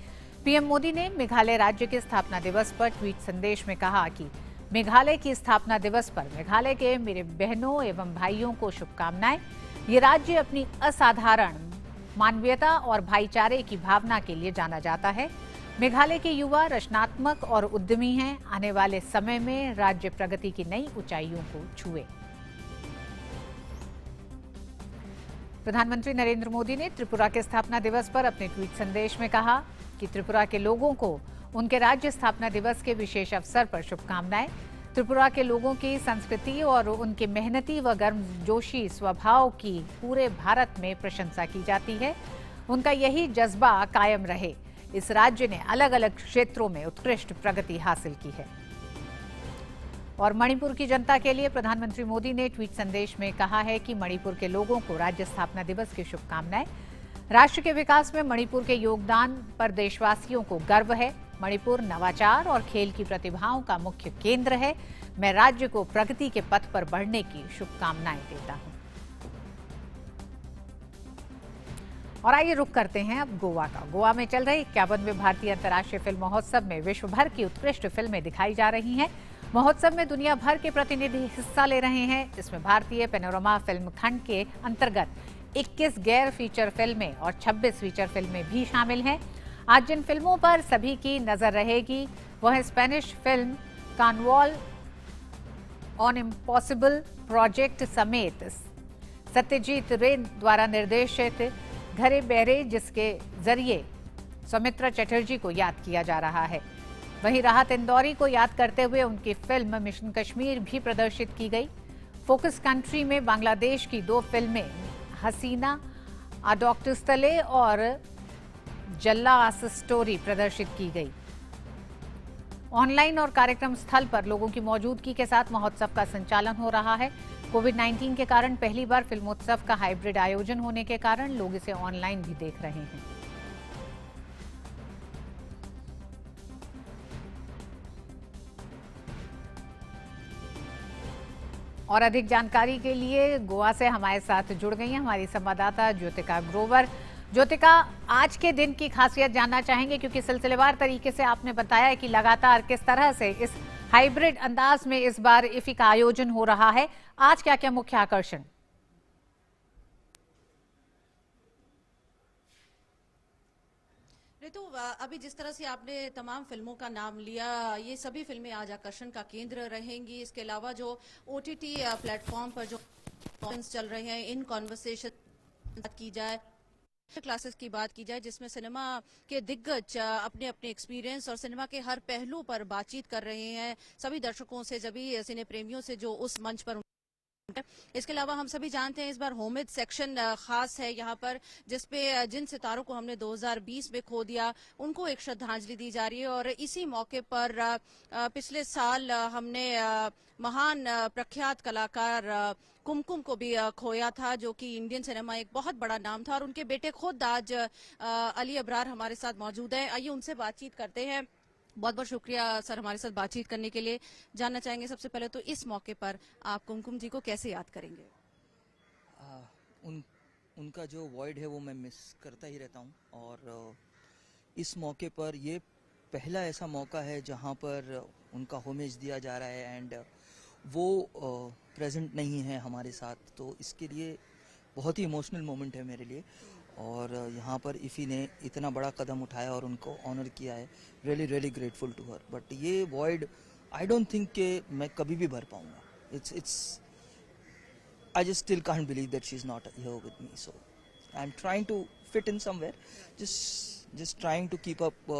पीएम मोदी ने मेघालय राज्य के स्थापना दिवस पर ट्वीट संदेश में कहा कि मेघालय की स्थापना दिवस पर मेघालय के मेरे बहनों एवं भाइयों को शुभकामनाएं। ये राज्य अपनी असाधारण मानवीयता और भाईचारे की भावना के लिए जाना जाता है। मेघालय के युवा रचनात्मक और उद्यमी हैं। आने वाले समय में राज्य प्रगति की नई ऊंचाइयों को छुए। प्रधानमंत्री नरेंद्र मोदी ने त्रिपुरा के स्थापना दिवस पर अपने ट्वीट संदेश में कहा कि त्रिपुरा के लोगों को उनके राज्य स्थापना दिवस के विशेष अवसर पर शुभकामनाएं। त्रिपुरा के लोगों की संस्कृति और उनके मेहनती व गर्मजोशी स्वभाव की पूरे भारत में प्रशंसा की जाती है। उनका यही जज्बा कायम रहे। इस राज्य ने अलग अलग क्षेत्रों में उत्कृष्ट प्रगति हासिल की है। और मणिपुर की जनता के लिए प्रधानमंत्री मोदी ने ट्वीट संदेश में कहा है कि मणिपुर के लोगों को राज्य स्थापना दिवस की शुभकामनाएं। राष्ट्र के विकास में मणिपुर के योगदान पर देशवासियों को गर्व है। मणिपुर नवाचार और खेल की प्रतिभाओं का मुख्य केंद्र है। मैं राज्य को प्रगति के पथ पर बढ़ने की शुभकामनाएं देता हूं। और आइए रुक करते हैं अब गोवा का। गोवा में चल रहे 51वें भारतीय अंतर्राष्ट्रीय फिल्म महोत्सव में विश्व भर की उत्कृष्ट फिल्में दिखाई जा रही हैं। महोत्सव में दुनिया भर के प्रतिनिधि हिस्सा ले रहे हैं। इसमें भारतीय पैनोरमा फिल्म खंड के अंतर्गत 21 गैर फीचर फिल्में और 26 फीचर फिल्में भी शामिल हैं। आज जिन फिल्मों पर सभी की नजर रहेगी वह है Spanish film carnival on impossible project समेत सत्यजीत रे द्वारा निर्देशित घरे बेरे, जिसके जरिए सौमित्रा चटर्जी को याद किया जा रहा है। वहीं राहत इंदौरी को याद करते हुए उनकी फिल्म मिशन कश्मीर भी प्रदर्शित की गई। फोकस कंट्री में बांग्लादेश की 2 फिल्में हसीना अडोक्टस्तले और जल्ला आस स्टोरी प्रदर्शित की गई। ऑनलाइन और कार्यक्रम स्थल पर लोगों की मौजूदगी के साथ महोत्सव का संचालन हो रहा है। कोविड-19 के कारण पहली बार फिल्मोत्सव का हाइब्रिड आयोजन होने के कारण लोग इसे ऑनलाइन भी देख रहे हैं। और अधिक जानकारी के लिए गोवा से हमारे साथ जुड़ गई हैं हमारी संवाददाता ज्योतिका ग्रोवर। ज्योतिका, आज के दिन की खासियत जानना चाहेंगे क्योंकि सिलसिलेवार तरीके से आपने बताया कि लगातार किस तरह से इस हाइब्रिड अंदाज में इस बार इफ्फी का आयोजन हो रहा है। आज क्या क्या मुख्य आकर्षण? ऋतु, अभी जिस तरह से आपने तमाम फिल्मों का नाम लिया, ये सभी फिल्में आज आकर्षण का केंद्र रहेंगी। इसके अलावा जो OTT प्लेटफॉर्म पर जो चल रहे हैं, इन कॉन्वर्सेशन की जाए, क्लासेस की बात की जाए, जिसमें सिनेमा के दिग्गज अपने अपने एक्सपीरियंस और सिनेमा के हर पहलू पर बातचीत कर रहे हैं सभी दर्शकों से, सभी सिने प्रेमियों से जो उस मंच पर। इसके अलावा हम सभी जानते हैं इस बार होमिज सेक्शन खास है यहाँ पर, जिसपे जिन सितारों को हमने 2020 में खो दिया उनको एक श्रद्धांजलि दी जा रही है। और इसी मौके पर पिछले साल हमने महान प्रख्यात कलाकार कुमकुम को भी खोया था, जो कि इंडियन सिनेमा एक बहुत बड़ा नाम था। और उनके बेटे खुद आज अली अबरार हमारे साथ मौजूद हैं। आइए उनसे बातचीत करते हैं। बहुत बहुत शुक्रिया सर हमारे साथ बातचीत करने के लिए। जानना चाहेंगे सबसे पहले तो इस मौके पर आप कुमकुम जी को कैसे याद करेंगे? उनका जो वॉइड है वो मैं मिस करता ही रहता हूँ। और इस मौके पर ये पहला ऐसा मौका है जहां पर उनका होमेज दिया जा रहा है एंड वो प्रेजेंट नहीं है हमारे साथ, तो इसके लिए बहुत ही इमोशनल मोमेंट है मेरे लिए। और यहाँ पर इफ़ी ने इतना बड़ा कदम उठाया और उनको ऑनर किया है, really really grateful to her. But ये वॉइड आई डोंट थिंक कि मैं कभी भी भर पाऊँगा। It's I just still can't believe that she's not here with me. So I'm trying to fit in somewhere, just trying to keep up.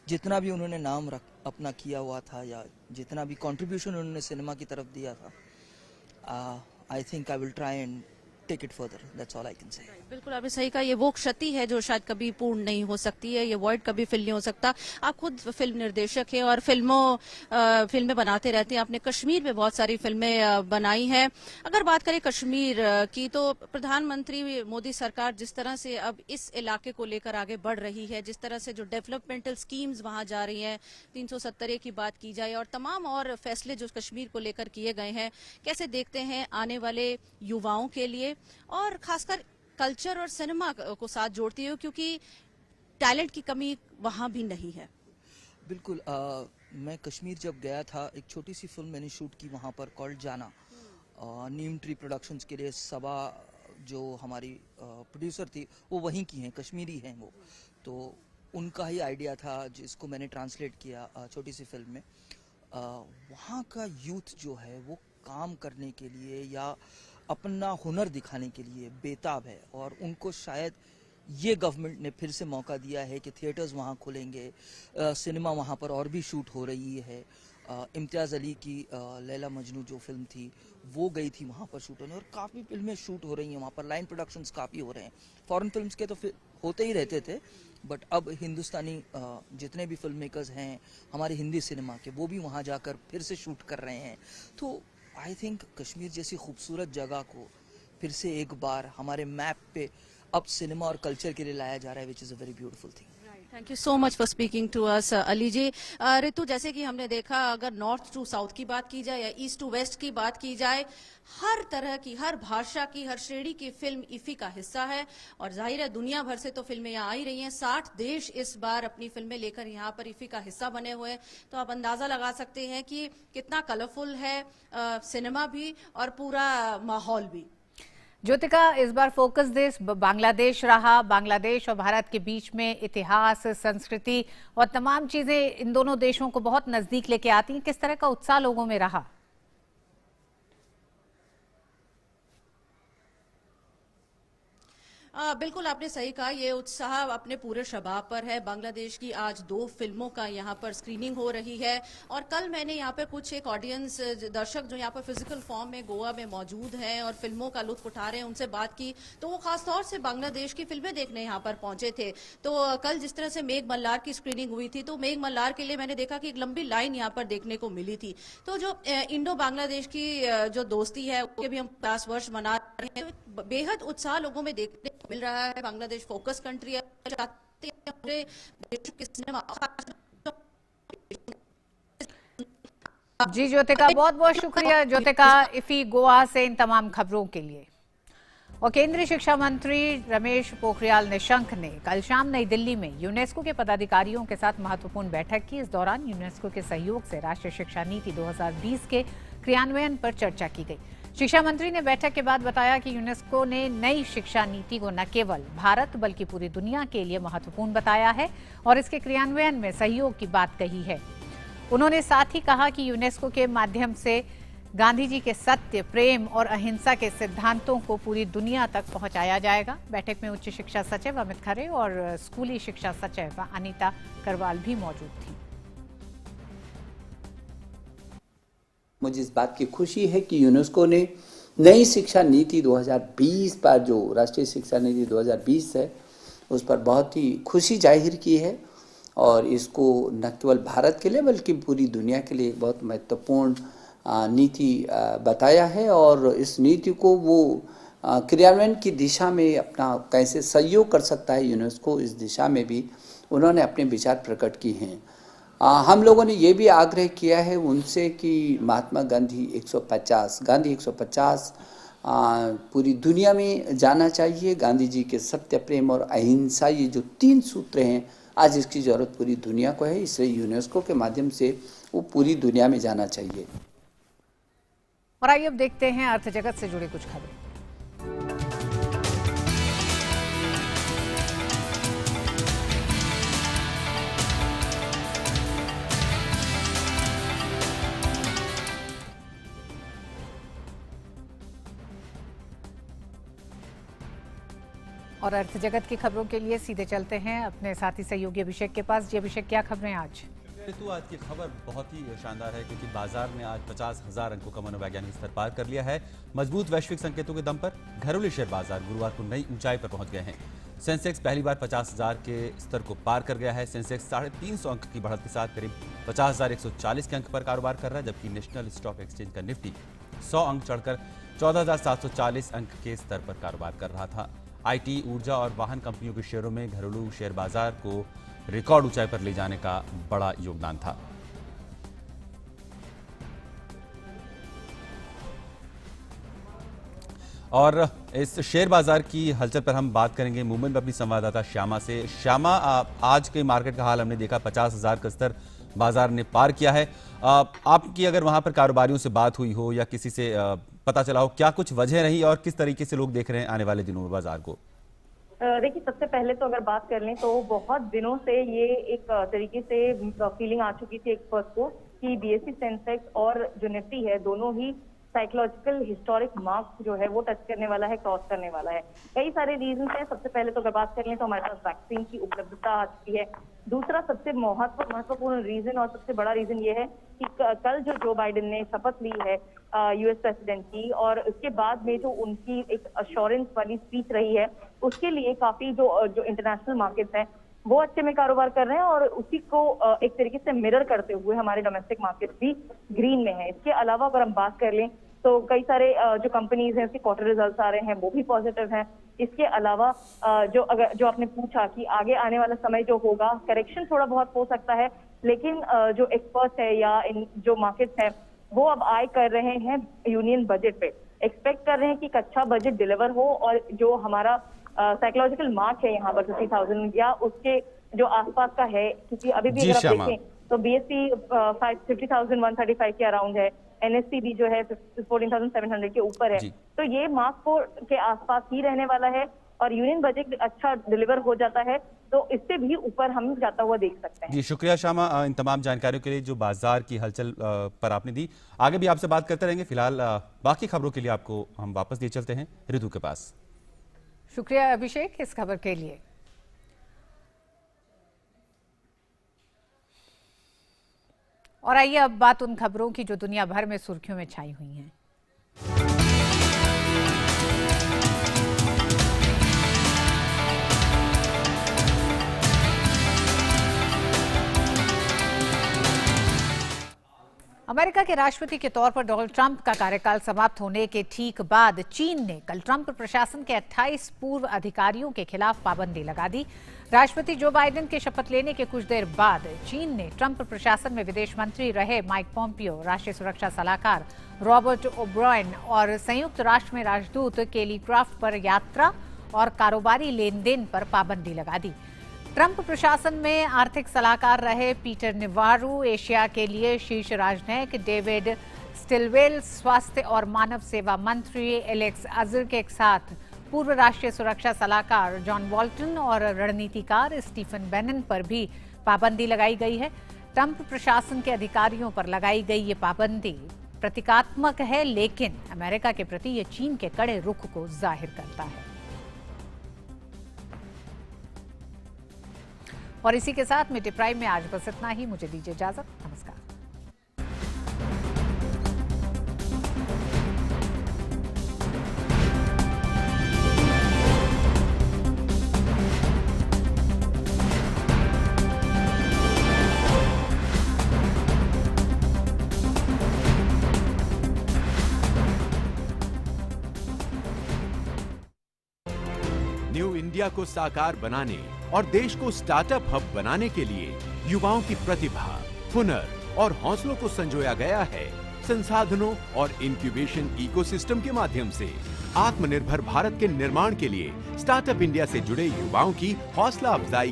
जितना भी उन्होंने नाम अपना किया हुआ था या जितना भी कंट्रीब्यूशन उन्होंने सिनेमा की तरफ दिया था, I think I will try and take it further. That's all I can say. बिल्कुल आपने सही कहा, ये वो क्षति है जो शायद कभी पूर्ण नहीं हो सकती है, ये वॉइड कभी फिल नहीं हो सकता। आप खुद फिल्म निर्देशक हैं और फिल्में बनाते रहते हैं, आपने कश्मीर में बहुत सारी फिल्में बनाई हैं। अगर बात करें कश्मीर की, तो प्रधानमंत्री मोदी सरकार जिस तरह से अब इस इलाके को लेकर आगे बढ़ रही है, जिस तरह से जो डेवलपमेंटल स्कीम्स वहां जा रही हैं, 370 की बात की जाए और तमाम और फैसले जो कश्मीर को लेकर किए गए हैं, कैसे देखते हैं आने वाले युवाओं के लिए और खासकर कल्चर और सिनेमा को साथ जोड़ती है, क्योंकि टैलेंट की कमी वहां भी नहीं है। बिल्कुल। मैं कश्मीर जब गया था, एक छोटी सी फिल्म मैंने शूट की वहाँ पर, कॉल्ड जाना, नीम ट्री प्रोडक्शंस के लिए। सबा जो हमारी प्रोड्यूसर थी वो वहीं की हैं, कश्मीरी हैं वो, तो उनका ही आइडिया था जिसको मैंने ट्रांसलेट किया छोटी सी फिल्म में। वहाँ का यूथ जो है वो काम करने के लिए या अपना हुनर दिखाने के लिए बेताब है और उनको शायद ये गवर्नमेंट ने फिर से मौका दिया है कि थिएटर्स वहाँ खुलेंगे, सिनेमा वहाँ पर और भी शूट हो रही है। इम्तियाज़ अली की लैला मजनू जो फिल्म थी वो गई थी वहाँ पर शूट होने, और काफ़ी फिल्में शूट हो रही हैं वहाँ पर, लाइन प्रोडक्शंस काफ़ी हो रहे हैं। फॉरेन फिल्म्स के तो होते ही रहते थे, बट अब हिंदुस्तानी जितने भी फिल्म मेकर्स हैं हमारे हिंदी सिनेमा के, वो भी वहाँ जाकर फिर से शूट कर रहे हैं। तो आई थिंक कश्मीर जैसी खूबसूरत जगह को फिर से एक बार हमारे मैप पे अब सिनेमा और कल्चर के लिए लाया जा रहा है, which is a very beautiful thing. Thank you so much for speaking to us Ali ji. Ritu, जैसे कि हमने देखा, अगर नॉर्थ टू साउथ की बात की जाए या ईस्ट टू वेस्ट की बात की जाए, हर तरह की, हर भाषा की, हर श्रेणी की फिल्म इफ़ी का हिस्सा है और जाहिर है दुनिया भर से तो फिल्में यहाँ आ ही रही हैं। 60 देश इस बार अपनी फिल्में लेकर यहाँ पर इफ़ी का हिस्सा बने हुए हैं, तो आप अंदाजा लगा सकते हैं कि कितना कलरफुल है सिनेमा भी और पूरा माहौल भी। ज्योतिका, इस बार फोकस देश बांग्लादेश रहा। बांग्लादेश और भारत के बीच में इतिहास, संस्कृति और तमाम चीजें इन दोनों देशों को बहुत नजदीक लेके आती हैं। किस तरह का उत्साह लोगों में रहा? बिल्कुल आपने सही कहा, ये उत्साह अपने पूरे शबाब पर है। बांग्लादेश की आज 2 फिल्मों का यहाँ पर स्क्रीनिंग हो रही है और कल मैंने यहाँ पर कुछ एक ऑडियंस दर्शक जो यहाँ पर फिजिकल फॉर्म में गोवा में मौजूद हैं और फिल्मों का लुत्फ उठा रहे हैं, उनसे बात की तो वो खासतौर से बांग्लादेश की फिल्में देखने यहाँ पर पहुंचे थे। तो कल जिस तरह से मेघ मल्हार की स्क्रीनिंग हुई थी, तो मेघ मल्हार के लिए मैंने देखा कि एक लंबी लाइन यहाँ पर देखने को मिली थी। तो जो इंडो बांग्लादेश की जो दोस्ती है उसके भी हम 50 वर्ष मना रहे हैं, तो बेहद उत्साह लोगों में देखने को मिल रहा है। बांग्लादेश फोकस कंट्री है, चाहते हैं पूरे देश के सिनेमा। जी ज्योतिका, बहुत बहुत शुक्रिया ज्योतिका इफ़ी गोवा से इन तमाम खबरों के लिए। और केंद्रीय शिक्षा मंत्री रमेश पोखरियाल निशंक ने कल शाम नई दिल्ली में यूनेस्को के पदाधिकारियों के साथ महत्वपूर्ण बैठक की। इस दौरान यूनेस्को के सहयोग से राष्ट्रीय शिक्षा नीति 2020 के क्रियान्वयन पर चर्चा की गई। शिक्षा मंत्री ने बैठक के बाद बताया कि यूनेस्को ने नई शिक्षा नीति को न केवल भारत बल्कि पूरी दुनिया के लिए महत्वपूर्ण बताया है और इसके क्रियान्वयन में सहयोग की बात कही है। उन्होंने साथ ही कहा कि यूनेस्को के माध्यम से गांधी जी के सत्य, प्रेम और अहिंसा के सिद्धांतों को पूरी दुनिया तक पहुंचाया जाएगा। बैठक में उच्च शिक्षा सचिव अमित खरे और स्कूली शिक्षा सचिव अनीता करवाल भी मौजूद थी। मुझे इस बात की खुशी है कि यूनेस्को ने नई शिक्षा नीति 2020 पर, जो राष्ट्रीय शिक्षा नीति 2020 है, उस पर बहुत ही खुशी जाहिर की है और इसको न केवल भारत के लिए बल्कि पूरी दुनिया के लिए एक बहुत महत्वपूर्ण नीति बताया है। और इस नीति को वो क्रियान्वयन की दिशा में अपना कैसे सहयोग कर सकता है यूनेस्को, इस दिशा में भी उन्होंने अपने विचार प्रकट किए हैं। हम लोगों ने ये भी आग्रह किया है उनसे कि महात्मा गांधी 150 पूरी दुनिया में जाना चाहिए। गांधी जी के सत्य, प्रेम और अहिंसा, ये जो 3 सूत्र हैं, आज इसकी ज़रूरत पूरी दुनिया को है, इसलिए यूनेस्को के माध्यम से वो पूरी दुनिया में जाना चाहिए। और आइए अब देखते हैं अर्थ जगत से जुड़ी कुछ खबरें। और अर्थ जगत की खबरों के लिए सीधे चलते हैं अपने साथी सहयोगी अभिषेक के पास। जी अभिषेक, क्या खबरें आज? ऋतु, आज की खबर बहुत ही शानदार है क्योंकि बाजार ने आज 50,000 अंकों का मनोवैज्ञानिक स्तर पार कर लिया है। मजबूत वैश्विक संकेतों के दम पर घरेलू शेयर बाजार गुरुवार को नई ऊंचाई पर पहुंच गए हैं। सेंसेक्स पहली बार 50,000 के स्तर को पार कर गया है। सेंसेक्स 350 अंक की बढ़त के साथ करीब 50,140 के अंक पर कारोबार कर रहा है, जबकि नेशनल स्टॉक एक्सचेंज का निफ्टी 100 अंक चढ़कर 14,740 अंक के स्तर पर कारोबार कर रहा था। आईटी, ऊर्जा और वाहन कंपनियों के शेयरों में घरेलू शेयर बाजार को रिकॉर्ड ऊंचाई पर ले जाने का बड़ा योगदान था। और इस शेयर बाजार की हलचल पर हम बात करेंगे मुंबई में अपनी संवाददाता श्यामा से। श्यामा, आज के मार्केट का हाल हमने देखा, 50,000 का स्तर बाजार ने पार किया है। आपकी अगर वहां पर कारोबारियों से बात हुई हो या किसी से पता चला हो, क्या कुछ वजह रही और किस तरीके से लोग देख रहे हैं आने वाले दिनों में बाजार को? देखिए, सबसे पहले तो अगर बात कर लें तो बहुत दिनों से ये एक तरीके से फीलिंग आ चुकी थी एक्सपर्ट को कि बीएसई सेंसेक्स और जो निफ्टी है दोनों ही साइकोलॉजिकल हिस्टोरिक मार्क जो है वो टच करने वाला है, क्रॉस करने वाला है। कई सारे रीजन हैं। सबसे पहले तो अगर बात कर लें तो हमारे पास वैक्सीन की उपलब्धता आ चुकी है। दूसरा सबसे महत्वपूर्ण रीजन और सबसे बड़ा रीजन ये है कि कल जो बाइडेन ने शपथ ली है यूएस प्रेसिडेंट की, और उसके बाद में जो उनकी एक अश्योरेंस वाली स्पीच रही है, उसके लिए काफी जो इंटरनेशनल मार्केट्स हैं वो अच्छे में कारोबार कर रहे हैं और उसी को एक तरीके से मिरर करते हुए हमारे डोमेस्टिक मार्केट भी ग्रीन में है। इसके अलावा अगर हम बात कर लें तो कई सारे जो कंपनीज हैं उसके क्वार्टर रिजल्ट्स आ रहे हैं, वो भी पॉजिटिव हैं। इसके अलावा जो आपने पूछा कि आगे आने वाला समय जो होगा, करेक्शन थोड़ा बहुत हो सकता है, लेकिन जो एक्सपर्ट्स है या इन जो मार्केट्स हैं वो अब आय कर रहे हैं यूनियन बजट पे, एक्सपेक्ट कर रहे हैं कि एक अच्छा बजट डिलीवर हो और जो हमारा साइकोलॉजिकल मार्क है यहाँ पर 50,000 या उसके जो आसपास का है, क्योंकि अभी भी अगर आप देखें तो बीएसई 50,135 के अराउंड है, एनएससी भी जो है 14,700 के ऊपर है, तो ये मार्क को के आसपास ही रहने वाला है और यूनियन बजट अच्छा डिलीवर हो जाता है तो इससे भी ऊपर हम जाता हुआ देख सकते हैं। जी शुक्रिया श्यामा इन तमाम जानकारियों के लिए जो बाजार की हलचल पर आपने दी। आगे भी आपसे बात करते रहेंगे। फिलहाल बाकी खबरों के लिए आपको हम वापस लिए चलते हैं ऋतु के पास। शुक्रिया अभिषेक इस खबर के लिए। और आइए अब बात उन खबरों की जो दुनिया भर में सुर्खियों में छाई हुई हैं। अमेरिका के राष्ट्रपति के तौर पर डोनाल्ड ट्रंप का कार्यकाल समाप्त होने के ठीक बाद चीन ने कल ट्रंप प्रशासन के 28 पूर्व अधिकारियों के खिलाफ पाबंदी लगा दी। राष्ट्रपति जो बाइडेन के शपथ लेने के कुछ देर बाद चीन ने ट्रंप प्रशासन में विदेश मंत्री रहे माइक पोम्पियो, राष्ट्रीय सुरक्षा सलाहकार रॉबर्ट ओब्रायन और संयुक्त राष्ट्र में राजदूत केली क्राफ्ट पर यात्रा और कारोबारी लेन देन पर पाबंदी लगा दी। ट्रंप प्रशासन में आर्थिक सलाहकार रहे पीटर नेवारो, एशिया के लिए शीर्ष राजनयिक डेविड स्टिलवेल, स्वास्थ्य और मानव सेवा मंत्री एलेक्स अजर के साथ पूर्व राष्ट्रीय सुरक्षा सलाहकार जॉन बोल्टन और रणनीतिकार स्टीफन बेनन पर भी पाबंदी लगाई गई है। ट्रंप प्रशासन के अधिकारियों पर लगाई गई ये पाबंदी प्रतीकात्मक है, लेकिन अमेरिका के प्रति ये चीन के कड़े रुख को जाहिर करता है। और इसी के साथ मिड डे प्राइम में आज बस इतना ही। मुझे दीजिए इजाजत। नमस्कार। न्यू इंडिया को साकार बनाने और देश को स्टार्टअप हब बनाने के लिए युवाओं की प्रतिभा, हुनर और हौसलों को संजोया गया है संसाधनों और इंक्यूबेशन इकोसिस्टम के माध्यम से आत्मनिर्भर भारत के निर्माण के लिए स्टार्टअप इंडिया से जुड़े युवाओं की हौसला अफजाई